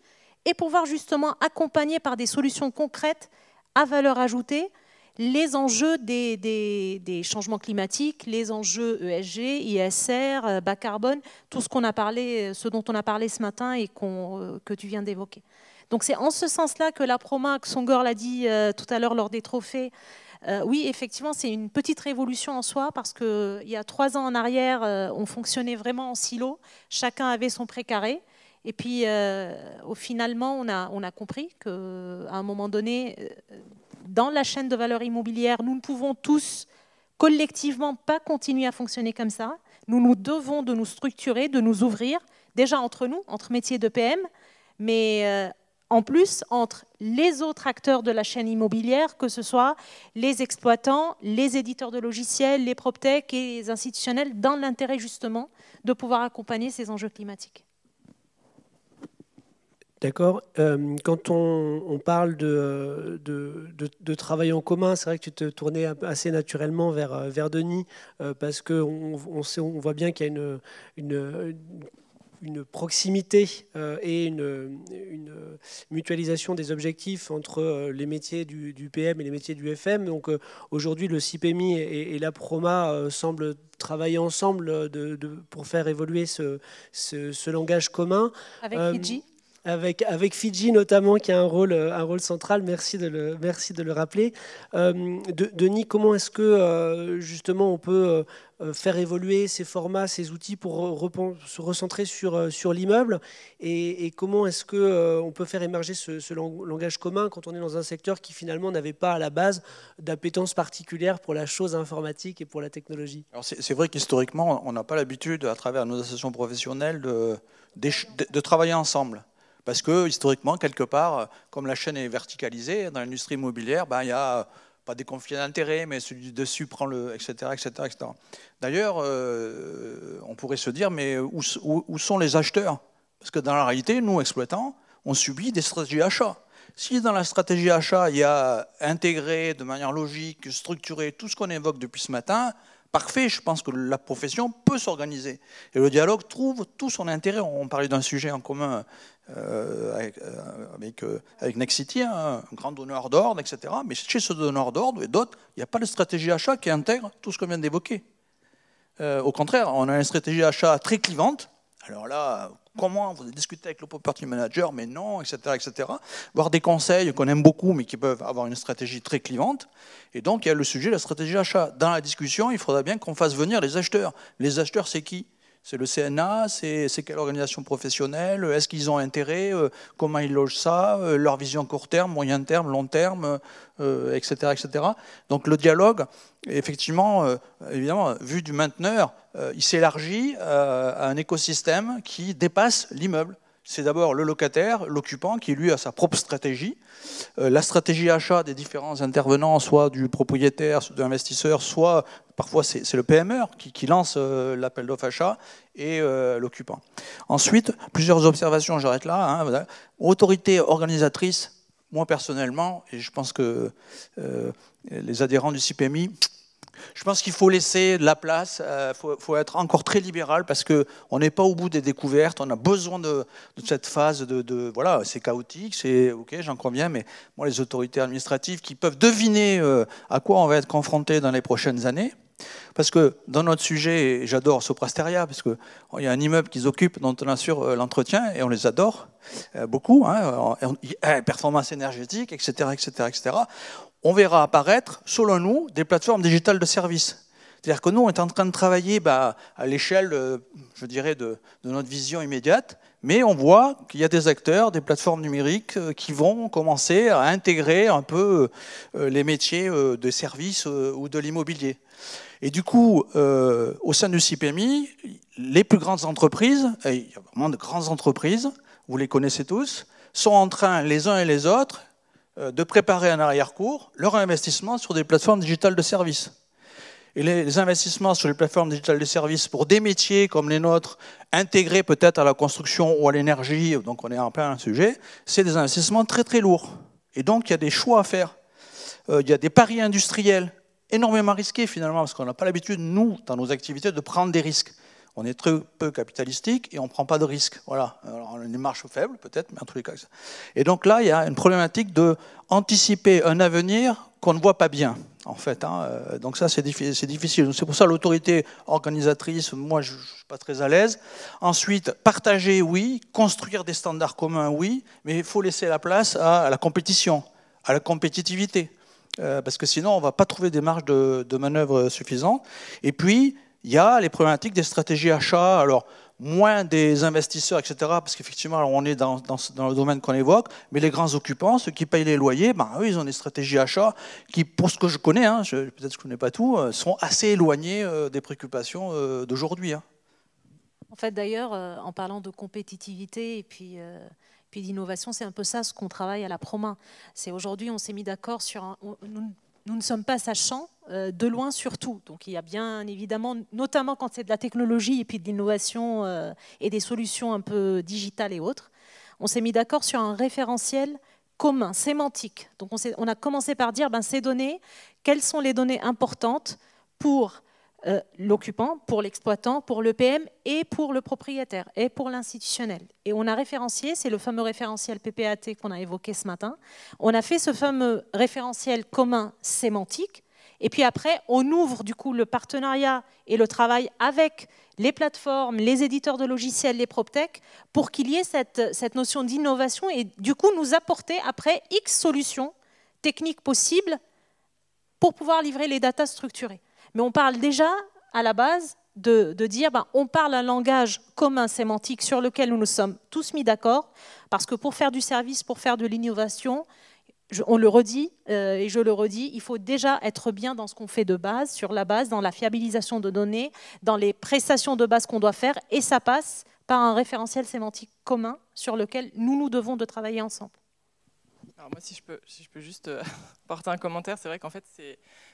et pouvoir justement accompagner par des solutions concrètes à valeur ajoutée les enjeux des changements climatiques, les enjeux ESG, ISR, bas carbone, tout ce dont on a parlé ce matin et que tu viens d'évoquer. Donc c'est en ce sens-là que l'APROMA, Xongor l'a dit tout à l'heure lors des trophées, oui, effectivement, c'est une petite révolution en soi, parce qu'il y a 3 ans en arrière, on fonctionnait vraiment en silo, chacun avait son précaré. Et puis, finalement, on a compris qu'à un moment donné, dans la chaîne de valeur immobilière, nous ne pouvons tous collectivement pas continuer à fonctionner comme ça. Nous devons de nous structurer, de nous ouvrir, déjà entre nous, entre métiers de PM, mais en plus entre les autres acteurs de la chaîne immobilière, que ce soit les exploitants, les éditeurs de logiciels, les proptech et les institutionnels, dans l'intérêt justement de pouvoir accompagner ces enjeux climatiques. D'accord. Quand on parle de travail en commun, c'est vrai que tu te tournais assez naturellement vers Denis, parce qu'on voit bien qu'il y a une proximité et une mutualisation des objectifs entre les métiers du PM et les métiers du FM. Donc aujourd'hui, le CIPEMI et la PROMA semblent travailler ensemble pour faire évoluer ce langage commun. Avec Fidji. Avec Fidji notamment, qui a un rôle central, merci de le rappeler. Denis, comment est-ce que justement on peut faire évoluer ces formats, ces outils pour se recentrer sur l'immeuble, et comment est-ce qu'on peut faire émerger ce langage commun quand on est dans un secteur qui finalement n'avait pas à la base d'appétence particulière pour la chose informatique et pour la technologie? Alors c'est vrai qu'historiquement, on n'a pas l'habitude, à travers nos associations professionnelles, de travailler ensemble. Parce que, historiquement, quelque part, comme la chaîne est verticalisée, dans l'industrie immobilière, il n'y a pas des conflits d'intérêts, mais celui du dessus prend le, etc. etc. D'ailleurs, on pourrait se dire, mais où sont les acheteurs? Parce que dans la réalité, nous, exploitants, on subit des stratégies achats. Si dans la stratégie achat, il y a intégré de manière logique, structurée, tout ce qu'on évoque depuis ce matin, parfait, je pense que la profession peut s'organiser. Et le dialogue trouve tout son intérêt. On parlait d'un sujet en commun avec Nexity, un grand donneur d'ordre, etc. Mais chez ce donneur d'ordre et d'autres, il n'y a pas de stratégie achat qui intègre tout ce qu'on vient d'évoquer. Au contraire, on a une stratégie achat très clivante. Alors là, comment vous discutez avec le property manager, mais non, etc., etc. Voire des conseils qu'on aime beaucoup, mais qui peuvent avoir une stratégie très clivante. Et donc, il y a le sujet de la stratégie achat. Dans la discussion, il faudra bien qu'on fasse venir les acheteurs. Les acheteurs, c'est qui? C'est le CNA, c'est quelle organisation professionnelle? Est-ce qu'ils ont intérêt? Comment ils logent ça? Leur vision court terme, moyen terme, long terme, etc., etc. Donc le dialogue, effectivement, évidemment, vu du mainteneur, il s'élargit à un écosystème qui dépasse l'immeuble. C'est d'abord le locataire, l'occupant, qui lui a sa propre stratégie. La stratégie achat des différents intervenants, soit du propriétaire, soit de l'investisseur, soit parfois c'est le PME qui lance l'appel d'offres achat, et l'occupant. Ensuite, plusieurs observations, j'arrête là. Voilà. Autorité organisatrice, moi personnellement, et je pense que les adhérents du CIPEMI, je pense qu'il faut laisser de la place, faut être encore très libéral, parce qu'on n'est pas au bout des découvertes, on a besoin de cette phase voilà, c'est chaotique, c'est ok, j'en conviens, mais moi les autorités administratives qui peuvent deviner à quoi on va être confronté dans les prochaines années, parce que dans notre sujet, j'adore Soprasteria, parce qu'il y a un immeuble qu'ils occupent dont on assure l'entretien, et on les adore beaucoup, performance énergétique, etc., etc., etc. On verra apparaître, selon nous, des plateformes digitales de services. C'est-à-dire que nous, on est en train de travailler à l'échelle, je dirais, de notre vision immédiate, mais on voit qu'il y a des acteurs, des plateformes numériques qui vont commencer à intégrer un peu les métiers de services ou de l'immobilier. Et du coup, au sein du CIPEMI, les plus grandes entreprises, et il y a vraiment de grandes entreprises, vous les connaissez tous, sont en train, les uns et les autres, de préparer en arrière-cours leur investissement sur des plateformes digitales de services. Et les investissements sur les plateformes digitales de services pour des métiers comme les nôtres, intégrés peut-être à la construction ou à l'énergie, donc on est en plein sujet, c'est des investissements très très lourds. Et donc il y a des choix à faire. Il y a des paris industriels énormément risqués finalement, parce qu'on n'a pas l'habitude, nous, dans nos activités, de prendre des risques. On est très peu capitalistique et on ne prend pas de risques. Voilà. Alors, on a une marge faible peut-être, mais en tous les cas. Et donc là, il y a une problématique d'anticiper un avenir qu'on ne voit pas bien, en fait. Donc ça, c'est difficile. C'est pour ça l'autorité organisatrice, moi, je ne suis pas très à l'aise. Ensuite, partager, oui. Construire des standards communs, oui. Mais il faut laisser la place à la compétition, à la compétitivité. Parce que sinon, on ne va pas trouver des marges de manœuvre suffisantes. Et puis, il y a les problématiques des stratégies achats, alors moins des investisseurs, etc., parce qu'effectivement, on est dans le domaine qu'on évoque, mais les grands occupants, ceux qui payent les loyers, eux, ils ont des stratégies achats qui, pour ce que je connais, peut-être que je ne connais pas tout, sont assez éloignées des préoccupations d'aujourd'hui. En fait, d'ailleurs, en parlant de compétitivité et puis Puis d'innovation, c'est un peu ça ce qu'on travaille à la Proma. C'est aujourd'hui, on s'est mis d'accord sur nous ne sommes pas sachants de loin sur tout. Donc il y a bien évidemment, notamment quand c'est de la technologie et puis de l'innovation et des solutions un peu digitales et autres, on s'est mis d'accord sur un référentiel commun, sémantique. Donc on a commencé par dire, ces données, quelles sont les données importantes pour l'occupant, pour l'exploitant, pour l'EPM et pour le propriétaire et pour l'institutionnel. Et on a référencié, c'est le fameux référentiel PPAT qu'on a évoqué ce matin, on a fait ce fameux référentiel commun sémantique et puis après on ouvre du coup le partenariat et le travail avec les plateformes, les éditeurs de logiciels, les PropTech pour qu'il y ait cette notion d'innovation et du coup nous apporter après X solutions techniques possibles pour pouvoir livrer les datas structurées. Mais on parle déjà, à la base, de dire on parle un langage commun sémantique sur lequel nous nous sommes tous mis d'accord, parce que pour faire du service, pour faire de l'innovation, on le redit et je le redis, il faut déjà être bien dans ce qu'on fait de base, sur la base, dans la fiabilisation de données, dans les prestations de base qu'on doit faire, et ça passe par un référentiel sémantique commun sur lequel nous devons de travailler ensemble. Alors moi, si je peux juste porter un commentaire, c'est vrai qu'en fait,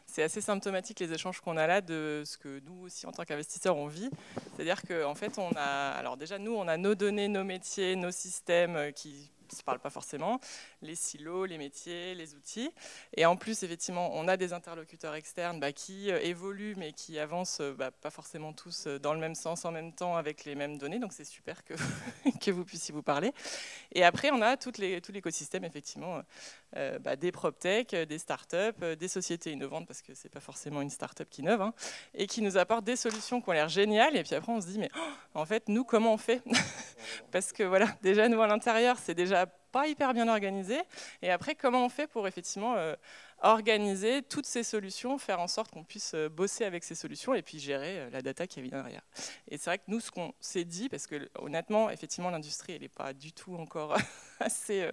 c'est assez symptomatique les échanges qu'on a là de ce que nous aussi, en tant qu'investisseurs, on vit. C'est-à-dire qu'en fait, alors déjà, nous, on a nos données, nos métiers, nos systèmes qui ne se parlent pas forcément, les silos, les métiers, les outils. Et en plus, effectivement, on a des interlocuteurs externes qui évoluent, mais qui avancent pas forcément tous dans le même sens, en même temps, avec les mêmes données. Donc c'est super que, que vous puissiez vous parler. Et après, on a tout l'écosystème, effectivement, des PropTech, des startups, des sociétés innovantes, parce que ce n'est pas forcément une startup qui innove, et qui nous apportent des solutions qui ont l'air géniales. Et puis après, on se dit, mais en fait, nous, comment on fait? Parce que voilà, déjà, nous, à l'intérieur, c'est déjà pas hyper bien organisé. Et après, comment on fait pour effectivement organiser toutes ces solutions, faire en sorte qu'on puisse bosser avec ces solutions et puis gérer la data qui est derrière. Et c'est vrai que nous, ce qu'on s'est dit, parce que honnêtement, effectivement, l'industrie, elle n'est pas du tout encore assez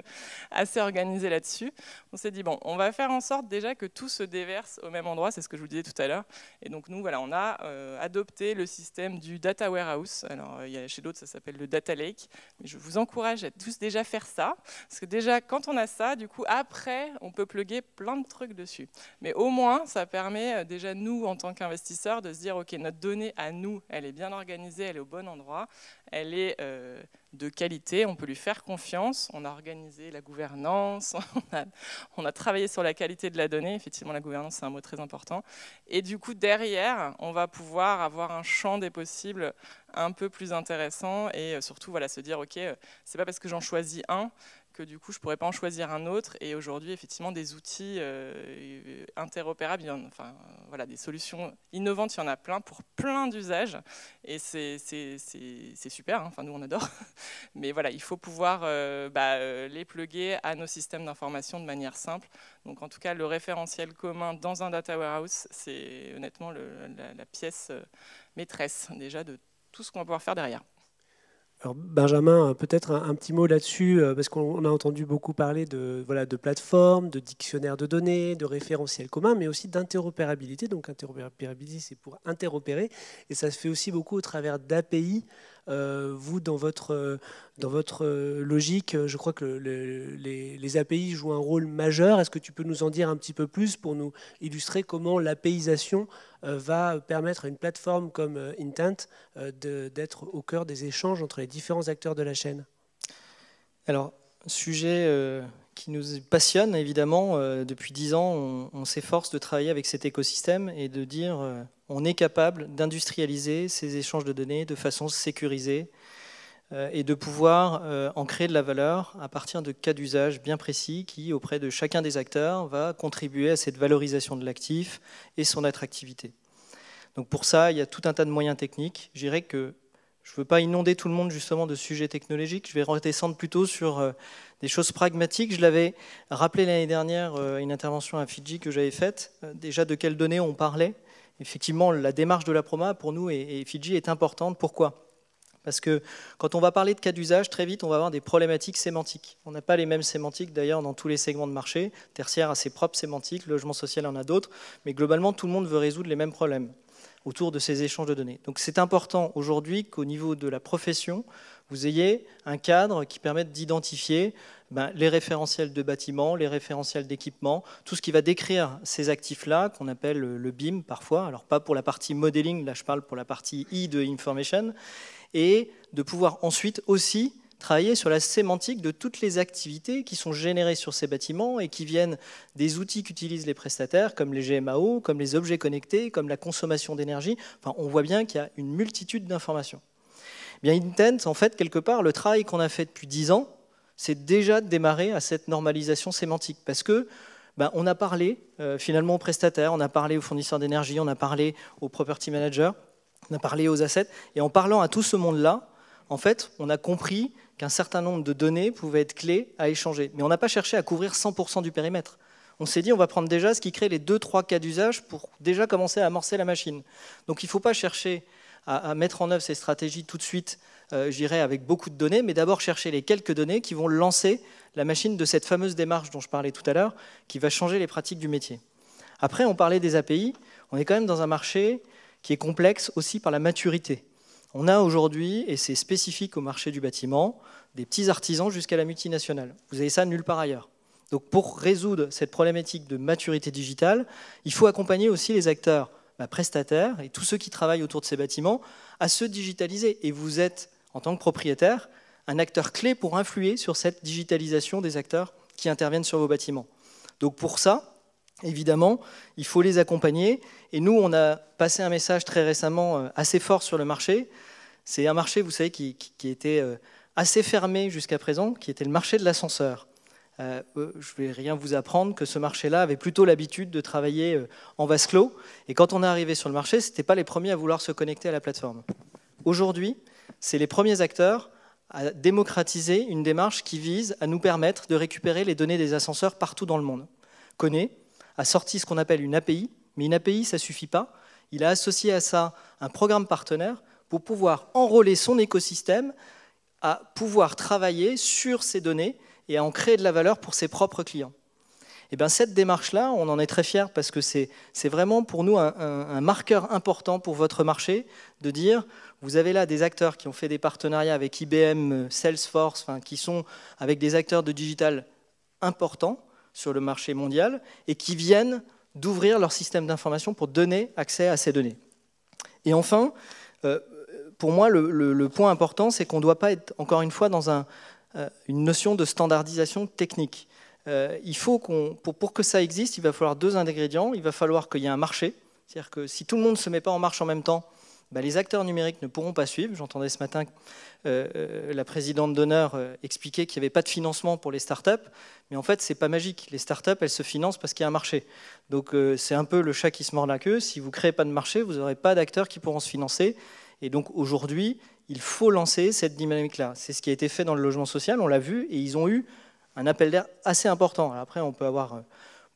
organisée là-dessus. On s'est dit, bon, on va faire en sorte déjà que tout se déverse au même endroit, c'est ce que je vous disais tout à l'heure. Et donc nous, voilà, on a adopté le système du data warehouse. Alors, chez d'autres, ça s'appelle le data lake. Mais je vous encourage à tous déjà faire ça. Parce que déjà, quand on a ça, du coup, après, on peut plugger plein de trucs dessus. Mais au moins, ça permet déjà, nous, en tant qu'investisseurs, de se dire, OK, notre donnée à nous, elle est bien organisée, elle est au bon endroit, elle est de qualité, on peut lui faire confiance, on a organisé la gouvernance, on a travaillé sur la qualité de la donnée, effectivement, la gouvernance, c'est un mot très important. Et du coup, derrière, on va pouvoir avoir un champ des possibles un peu plus intéressant et surtout, voilà, se dire, OK, c'est pas parce que j'en choisis un que du coup, je ne pourrais pas en choisir un autre. Et aujourd'hui, effectivement, des outils interopérables, voilà, des solutions innovantes, il y en a plein pour plein d'usages. Et c'est super, enfin, nous, on adore. Mais voilà, il faut pouvoir les plugger à nos systèmes d'information de manière simple. Donc, en tout cas, le référentiel commun dans un data warehouse, c'est honnêtement la pièce maîtresse, déjà, de tout ce qu'on va pouvoir faire derrière. Alors Benjamin, peut-être un petit mot là-dessus, parce qu'on a entendu beaucoup parler de plateformes, de dictionnaires de données, de référentiels communs, mais aussi d'interopérabilité. Donc interopérabilité, c'est pour interopérer, et ça se fait aussi beaucoup au travers d'API. Vous, dans votre logique, je crois que les API jouent un rôle majeur. Est-ce que tu peux nous en dire un petit peu plus pour nous illustrer comment l'APIisation va permettre à une plateforme comme Intent d'être au cœur des échanges entre les différents acteurs de la chaîne? Alors, sujet qui nous passionne, évidemment. Depuis 10 ans, on s'efforce de travailler avec cet écosystème et de dire on est capable d'industrialiser ces échanges de données de façon sécurisée et de pouvoir en créer de la valeur à partir de cas d'usage bien précis qui, auprès de chacun des acteurs, va contribuer à cette valorisation de l'actif et son attractivité. Donc pour ça, il y a tout un tas de moyens techniques. Je dirais que je ne veux pas inonder tout le monde justement de sujets technologiques. Je vais redescendre plutôt sur des choses pragmatiques. Je l'avais rappelé l'année dernière, une intervention à Fidji que j'avais faite. Déjà, de quelles données on parlait. Effectivement, la démarche de la Proma, pour nous, et Fidji, est importante. Pourquoi ? Parce que quand on va parler de cas d'usage, très vite, on va avoir des problématiques sémantiques. On n'a pas les mêmes sémantiques, d'ailleurs, dans tous les segments de marché. Tertiaire a ses propres sémantiques, logement social en a d'autres. Mais globalement, tout le monde veut résoudre les mêmes problèmes. autour de ces échanges de données. Donc c'est important aujourd'hui qu'au niveau de la profession, vous ayez un cadre qui permette d'identifier les référentiels de bâtiments, les référentiels d'équipement, tout ce qui va décrire ces actifs-là, qu'on appelle le BIM parfois, alors pas pour la partie modeling, là je parle pour la partie I de information, et de pouvoir ensuite aussi travailler sur la sémantique de toutes les activités qui sont générées sur ces bâtiments et qui viennent des outils qu'utilisent les prestataires, comme les GMAO, comme les objets connectés, comme la consommation d'énergie. Enfin, on voit bien qu'il y a une multitude d'informations. Bien, Intent, en fait, quelque part, le travail qu'on a fait depuis 10 ans, c'est déjà de démarrer à cette normalisation sémantique. Parce que on a parlé finalement aux prestataires, on a parlé aux fournisseurs d'énergie, on a parlé aux property managers, on a parlé aux assets. Et en parlant à tout ce monde-là, en fait, on a compris qu'un certain nombre de données pouvaient être clés à échanger. Mais on n'a pas cherché à couvrir 100% du périmètre. On s'est dit, on va prendre déjà ce qui crée les 2-3 cas d'usage pour déjà commencer à amorcer la machine. Donc il ne faut pas chercher à mettre en œuvre ces stratégies tout de suite, je dirais, avec beaucoup de données, mais d'abord chercher les quelques données qui vont lancer la machine de cette fameuse démarche dont je parlais tout à l'heure, qui va changer les pratiques du métier. Après, on parlait des API. On est quand même dans un marché qui est complexe aussi par la maturité. On a aujourd'hui, et c'est spécifique au marché du bâtiment, des petits artisans jusqu'à la multinationale. Vous avez ça nulle part ailleurs. Donc pour résoudre cette problématique de maturité digitale, il faut accompagner aussi les acteurs prestataires et tous ceux qui travaillent autour de ces bâtiments à se digitaliser. Et vous êtes, en tant que propriétaire, un acteur clé pour influer sur cette digitalisation des acteurs qui interviennent sur vos bâtiments. Donc pour ça, évidemment, il faut les accompagner. Et nous, on a passé un message très récemment assez fort sur le marché. C'est un marché, vous savez, qui était assez fermé jusqu'à présent, qui était le marché de l'ascenseur. Je ne vais rien vous apprendre que ce marché-là avait plutôt l'habitude de travailler en vase clos. Et quand on est arrivé sur le marché, ce n'était pas les premiers à vouloir se connecter à la plateforme. Aujourd'hui, c'est les premiers acteurs à démocratiser une démarche qui vise à nous permettre de récupérer les données des ascenseurs partout dans le monde. Kone a sorti ce qu'on appelle une API, mais une API, ça ne suffit pas. Il a associé à ça un programme partenaire pour pouvoir enrôler son écosystème à pouvoir travailler sur ces données et à en créer de la valeur pour ses propres clients. Et bien, cette démarche-là, on en est très fiers parce que c'est vraiment pour nous un marqueur important pour votre marché de dire, vous avez là des acteurs qui ont fait des partenariats avec IBM, Salesforce, qui sont avec des acteurs de digital importants sur le marché mondial et qui viennent d'ouvrir leur système d'information pour donner accès à ces données. Et enfin, pour moi, le point important, c'est qu'on ne doit pas être, encore une fois, dans une notion de standardisation technique. Il faut pour que ça existe, il va falloir 2 ingrédients. Il va falloir qu'il y ait un marché. C'est-à-dire que si tout le monde ne se met pas en marche en même temps, les acteurs numériques ne pourront pas suivre. J'entendais ce matin la présidente d'honneur expliquer qu'il n'y avait pas de financement pour les startups. Mais en fait, ce n'est pas magique. Les startups, elles se financent parce qu'il y a un marché. Donc c'est un peu le chat qui se mord la queue. Si vous ne créez pas de marché, vous n'aurez pas d'acteurs qui pourront se financer. Et donc aujourd'hui, il faut lancer cette dynamique-là. C'est ce qui a été fait dans le logement social, on l'a vu, et ils ont eu un appel d'air assez important. Alors après, on peut avoir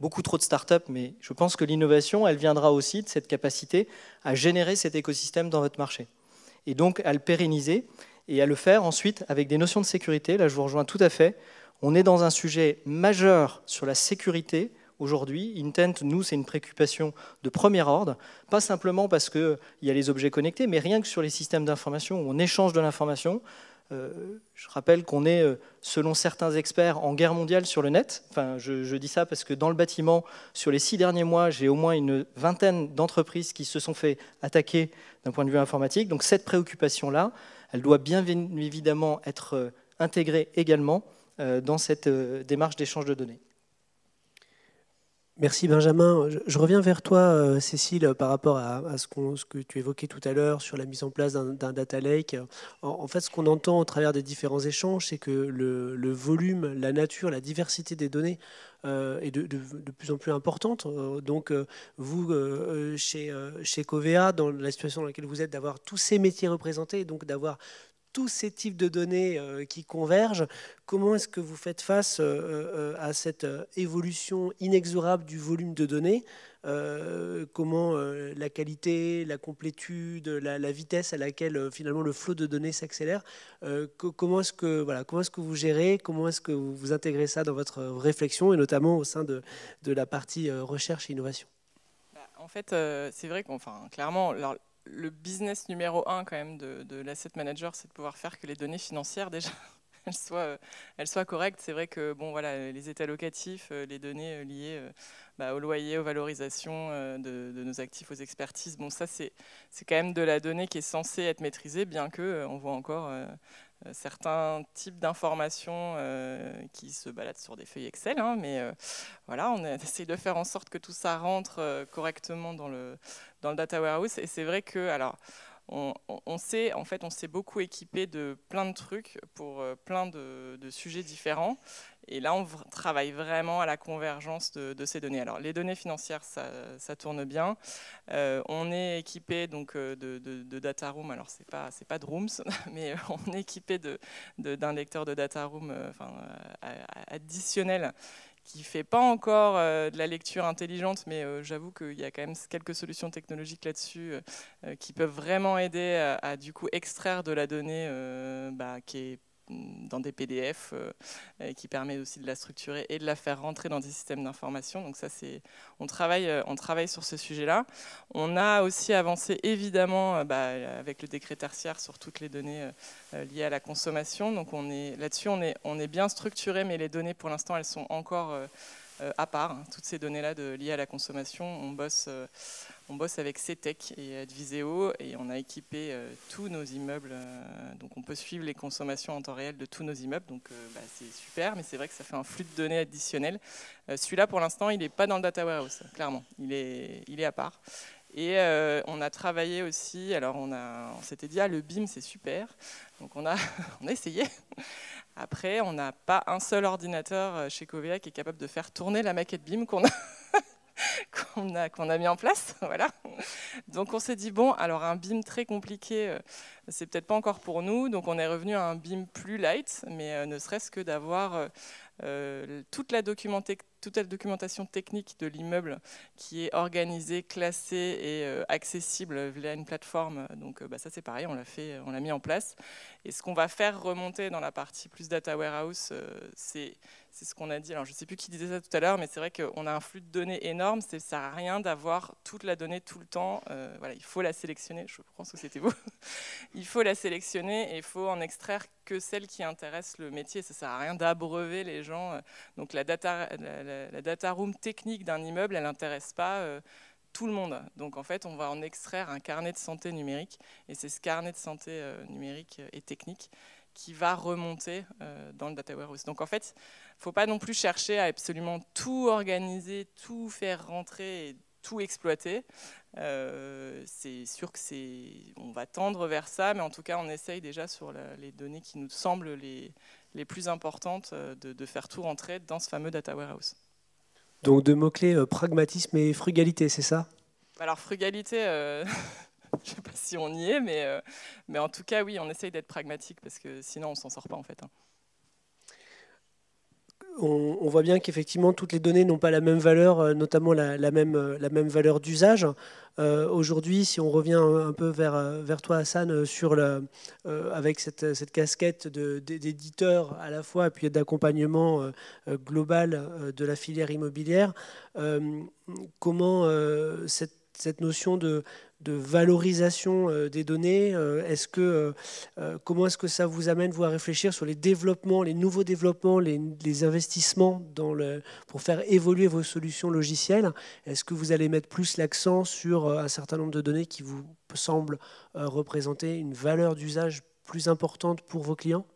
beaucoup trop de startups, mais je pense que l'innovation, elle viendra aussi de cette capacité à générer cet écosystème dans votre marché. Et donc à le pérenniser et à le faire ensuite avec des notions de sécurité. Là, je vous rejoins tout à fait. On est dans un sujet majeur sur la sécurité. Aujourd'hui, Intent, nous, c'est une préoccupation de premier ordre, pas simplement parce qu'il y a les objets connectés, mais rien que sur les systèmes d'information où on échange de l'information. Je rappelle qu'on est, selon certains experts, en guerre mondiale sur le net. Enfin, je dis ça parce que dans le bâtiment, sur les 6 derniers mois, j'ai au moins une vingtaine d'entreprises qui se sont fait attaquer d'un point de vue informatique. Donc cette préoccupation-là, elle doit bien évidemment être intégrée également dans cette démarche d'échange de données. Merci Benjamin. Je reviens vers toi, Cécile, par rapport à ce que tu évoquais tout à l'heure sur la mise en place d'un data lake. En fait, ce qu'on entend au travers des différents échanges, c'est que le volume, la nature, la diversité des données est de plus en plus importante. Donc, vous, chez Covea, dans la situation dans laquelle vous êtes, d'avoir tous ces métiers représentés, donc d'avoir tous ces types de données qui convergent, comment est-ce que vous faites face à cette évolution inexorable du volume de données? Comment la qualité, la complétude, la vitesse à laquelle finalement le flot de données s'accélère, comment est-ce que vous gérez, comment est-ce que vous intégrez ça dans votre réflexion et notamment au sein de la partie recherche et innovation? En fait, c'est vrai clairement, alors, le business numéro 1 quand même de l'asset manager, c'est de pouvoir faire que les données financières déjà elles soient correctes. C'est vrai que bon, voilà, les états locatifs, les données liées au loyer, aux valorisations de nos actifs, aux expertises, bon, ça c'est quand même de la donnée qui est censée être maîtrisée, bien que on voit encore certains types d'informations qui se baladent sur des feuilles Excel, hein, mais voilà, on essaye de faire en sorte que tout ça rentre correctement dans le data warehouse. Et c'est vrai que, alors, on s'est beaucoup équipé de plein de trucs pour plein de sujets différents. Et là, on travaille vraiment à la convergence de ces données. Alors, les données financières, ça tourne bien. On est équipé donc de data room. Alors, c'est pas de rooms, mais on est équipé d'un lecteur de data room additionnel qui ne fait pas encore de la lecture intelligente, mais j'avoue qu'il y a quand même quelques solutions technologiques là-dessus qui peuvent vraiment aider à du coup extraire de la donnée qui est dans des PDF, qui permet aussi de la structurer et de la faire rentrer dans des systèmes d'information. Donc ça, on travaille sur ce sujet-là. On a aussi avancé évidemment avec le décret tertiaire sur toutes les données liées à la consommation. Donc là-dessus, on est bien structuré, mais les données pour l'instant, elles sont encore à part. Hein. Toutes ces données-là liées à la consommation, on bosse avec CTEC et Adviseo et on a équipé tous nos immeubles. Donc on peut suivre les consommations en temps réel de tous nos immeubles. Donc c'est super, mais c'est vrai que ça fait un flux de données additionnel. Celui-là, pour l'instant, il n'est pas dans le data warehouse, clairement. Il est à part. Et on a travaillé aussi, alors on s'était dit, le BIM, c'est super. Donc on a essayé. Après, on n'a pas un seul ordinateur chez Covea qui est capable de faire tourner la maquette BIM qu'on a mis en place. Voilà. Donc on s'est dit, bon, alors un BIM très compliqué, c'est peut-être pas encore pour nous. Donc on est revenu à un BIM plus light, mais ne serait-ce que d'avoir toute la documentation technique de l'immeuble qui est organisée, classée et accessible via une plateforme. Donc ça c'est pareil, on l'a mis en place. Et ce qu'on va faire remonter dans la partie plus data warehouse, c'est ce qu'on a dit. Alors je ne sais plus qui disait ça tout à l'heure, mais c'est vrai qu'on a un flux de données énorme. Ça ne sert à rien d'avoir toute la donnée tout le temps. Voilà, il faut la sélectionner. Je pense que c'était vous. Il faut la sélectionner et il faut en extraire que celle qui intéresse le métier. Ça ne sert à rien d'abreuver les gens. Donc la data room technique d'un immeuble, elle n'intéresse pas tout le monde. Donc en fait, on va en extraire un carnet de santé numérique. Et c'est ce carnet de santé numérique et technique qui va remonter dans le data warehouse. Donc en fait, il ne faut pas non plus chercher à absolument tout organiser, tout faire rentrer et tout exploiter. C'est sûr que on va tendre vers ça, mais en tout cas, on essaye déjà sur les données qui nous semblent les plus importantes de faire tout rentrer dans ce fameux data warehouse. Donc deux mots-clés, pragmatisme et frugalité, c'est ça? Alors frugalité, je ne sais pas si on y est, mais en tout cas, oui, on essaye d'être pragmatique parce que sinon, on ne s'en sort pas en fait. Hein. On voit bien qu'effectivement, toutes les données n'ont pas la même valeur, notamment la même valeur d'usage. Aujourd'hui, si on revient un peu vers toi, Hassan, avec cette casquette d'éditeur à la fois, et puis d'accompagnement global de la filière immobilière, comment cette notion de valorisation des données, comment est-ce que ça vous amène vous à réfléchir sur les développements, les nouveaux développements, les investissements pour faire évoluer vos solutions logicielles? Est-ce que vous allez mettre plus l'accent sur un certain nombre de données qui vous semblent représenter une valeur d'usage plus importante pour vos clients?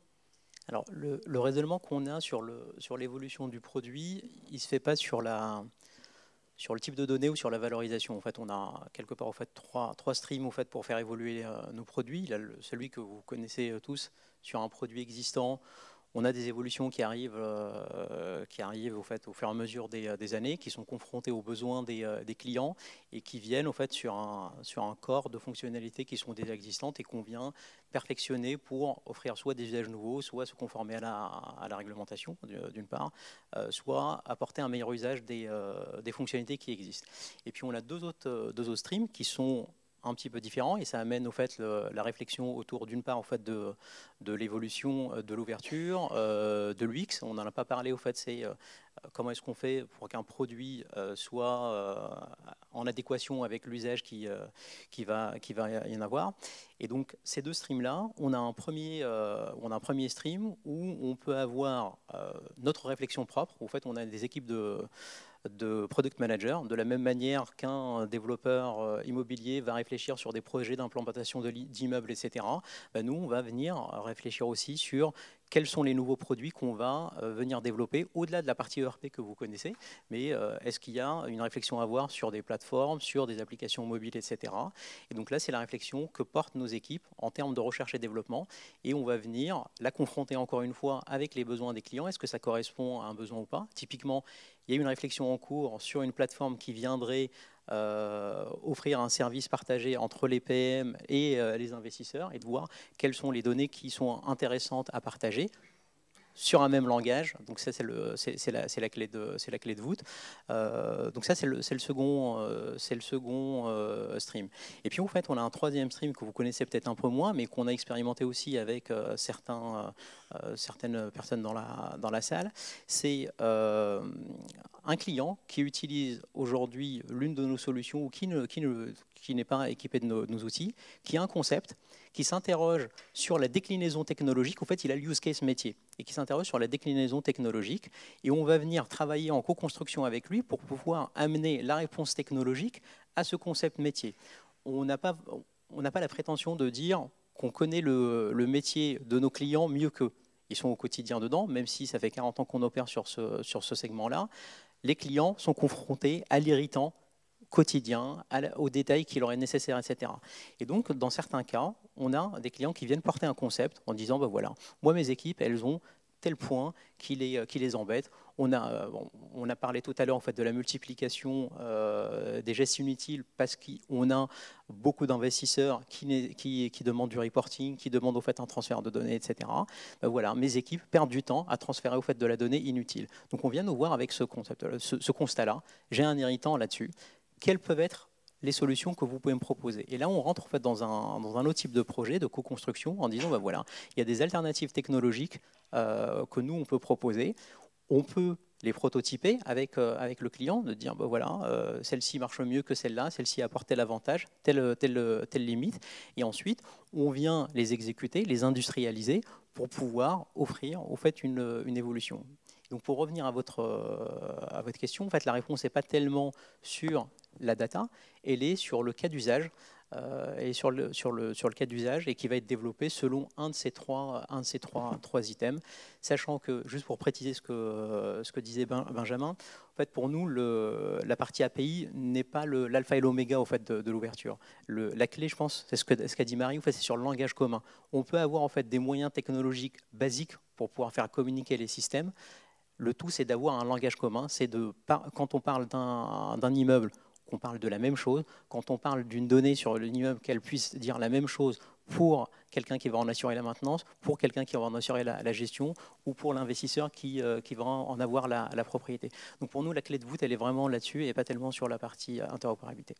Alors, le raisonnement qu'on a sur l'évolution du produit, il ne se fait pas sur le type de données ou sur la valorisation. En fait, on a quelque part trois streams pour faire évoluer nos produits. Il y a celui que vous connaissez tous sur un produit existant. On a des évolutions qui arrivent au fur et à mesure des années, qui sont confrontées aux besoins des clients et qui viennent sur un corps de fonctionnalités qui sont déjà existantes et qu'on vient perfectionner pour offrir soit des usages nouveaux, soit se conformer à la réglementation d'une part, soit apporter un meilleur usage des fonctionnalités qui existent. Et puis on a deux autres streams qui sont un petit peu différent et ça amène au fait la réflexion autour d'une part au fait de l'évolution de l'ouverture, de l'UX. On n'en a pas parlé au fait, c'est comment est-ce qu'on fait pour qu'un produit soit en adéquation avec l'usage qui va y en avoir. Et donc ces deux streams-là, on a un premier stream où on peut avoir notre réflexion propre. En fait, on a des équipes de product manager, de la même manière qu'un développeur immobilier va réfléchir sur des projets d'implantation d'immeubles, etc. Nous, on va venir réfléchir aussi sur quels sont les nouveaux produits qu'on va venir développer, au-delà de la partie ERP que vous connaissez, mais est-ce qu'il y a une réflexion à avoir sur des plateformes, sur des applications mobiles, etc. Et donc là, c'est la réflexion que portent nos équipes en termes de recherche et développement, et on va venir la confronter encore une fois avec les besoins des clients. Est-ce que ça correspond à un besoin ou pas? Typiquement, il y a une réflexion en cours sur une plateforme qui viendrait offrir un service partagé entre les PM et les investisseurs et de voir quelles sont les données qui sont intéressantes à partager sur un même langage. Donc ça, c'est la clé de voûte. Donc ça, c'est le second stream. Et puis, en fait, on a un troisième stream que vous connaissez peut-être un peu moins, mais qu'on a expérimenté aussi avec certaines personnes dans la salle. C'est un client qui utilise aujourd'hui l'une de nos solutions ou qui n'est pas équipé de nos outils, qui a un concept, qui s'interroge sur la déclinaison technologique. En fait, il a le use case métier et qui s'interroge sur la déclinaison technologique. Et on va venir travailler en co-construction avec lui pour pouvoir amener la réponse technologique à ce concept métier. On n'a pas la prétention de dire qu'on connaît le métier de nos clients mieux qu'eux. Ils sont au quotidien dedans, même si ça fait 40 ans qu'on opère sur ce segment-là. Les clients sont confrontés à l'irritant quotidien, aux détails qui leur est nécessaire, etc. Et donc, dans certains cas, on a des clients qui viennent porter un concept en disant, ben voilà, moi, mes équipes, elles ont tel point qui les embête. On a parlé tout à l'heure en fait, de la multiplication des gestes inutiles parce qu'on a beaucoup d'investisseurs qui demandent du reporting, qui demandent au fait, un transfert de données, etc. Ben voilà, mes équipes perdent du temps à transférer au fait, de la donnée inutile. Donc on vient nous voir avec ce constat-là. J'ai un irritant là-dessus. Quelles peuvent être les solutions que vous pouvez me proposer? Et là, on rentre en fait, dans un autre type de projet, de co-construction, en disant, ben voilà, il y a des alternatives technologiques que nous, on peut proposer. On peut les prototyper avec le client, de dire, ben voilà, celle-ci marche mieux que celle-là, celle-ci apporte tel avantage, telle limite. Et ensuite, on vient les exécuter, les industrialiser pour pouvoir offrir au fait, une évolution. Donc pour revenir à votre question, en fait, la réponse n'est pas tellement sur la data, elle est sur le cas d'usage sur le cas d'usage et qui va être développé selon un de ces trois items, sachant que, juste pour préciser ce que disait Benjamin, en fait, pour nous, la partie API n'est pas l'alpha et l'oméga au fait, de l'ouverture. La clé, je pense, c'est ce qu'a dit Marie, en fait, c'est sur le langage commun. On peut avoir en fait, des moyens technologiques basiques pour pouvoir faire communiquer les systèmes. Le tout, c'est d'avoir un langage commun. C'est quand on parle d'un immeuble, qu'on parle de la même chose. Quand on parle d'une donnée sur l'immeuble, qu'elle puisse dire la même chose pour quelqu'un qui va en assurer la maintenance, pour quelqu'un qui va en assurer la gestion, ou pour l'investisseur qui va en avoir la propriété. Donc pour nous, la clé de voûte, elle est vraiment là-dessus et pas tellement sur la partie interopérabilité.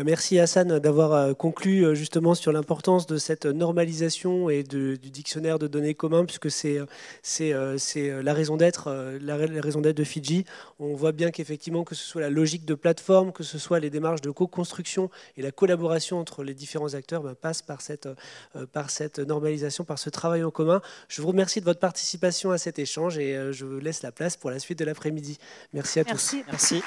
Merci Hassan d'avoir conclu justement sur l'importance de cette normalisation et du dictionnaire de données commun, puisque c'est la raison d'être de Fidji. On voit bien qu'effectivement, que ce soit la logique de plateforme, que ce soit les démarches de co-construction et la collaboration entre les différents acteurs passe par cette normalisation, par ce travail en commun. Je vous remercie de votre participation à cet échange et je vous laisse la place pour la suite de l'après-midi. Merci à tous. Merci.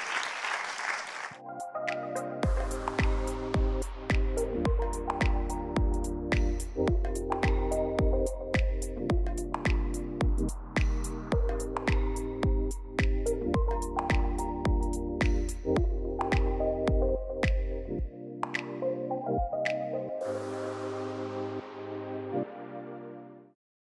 Thank you.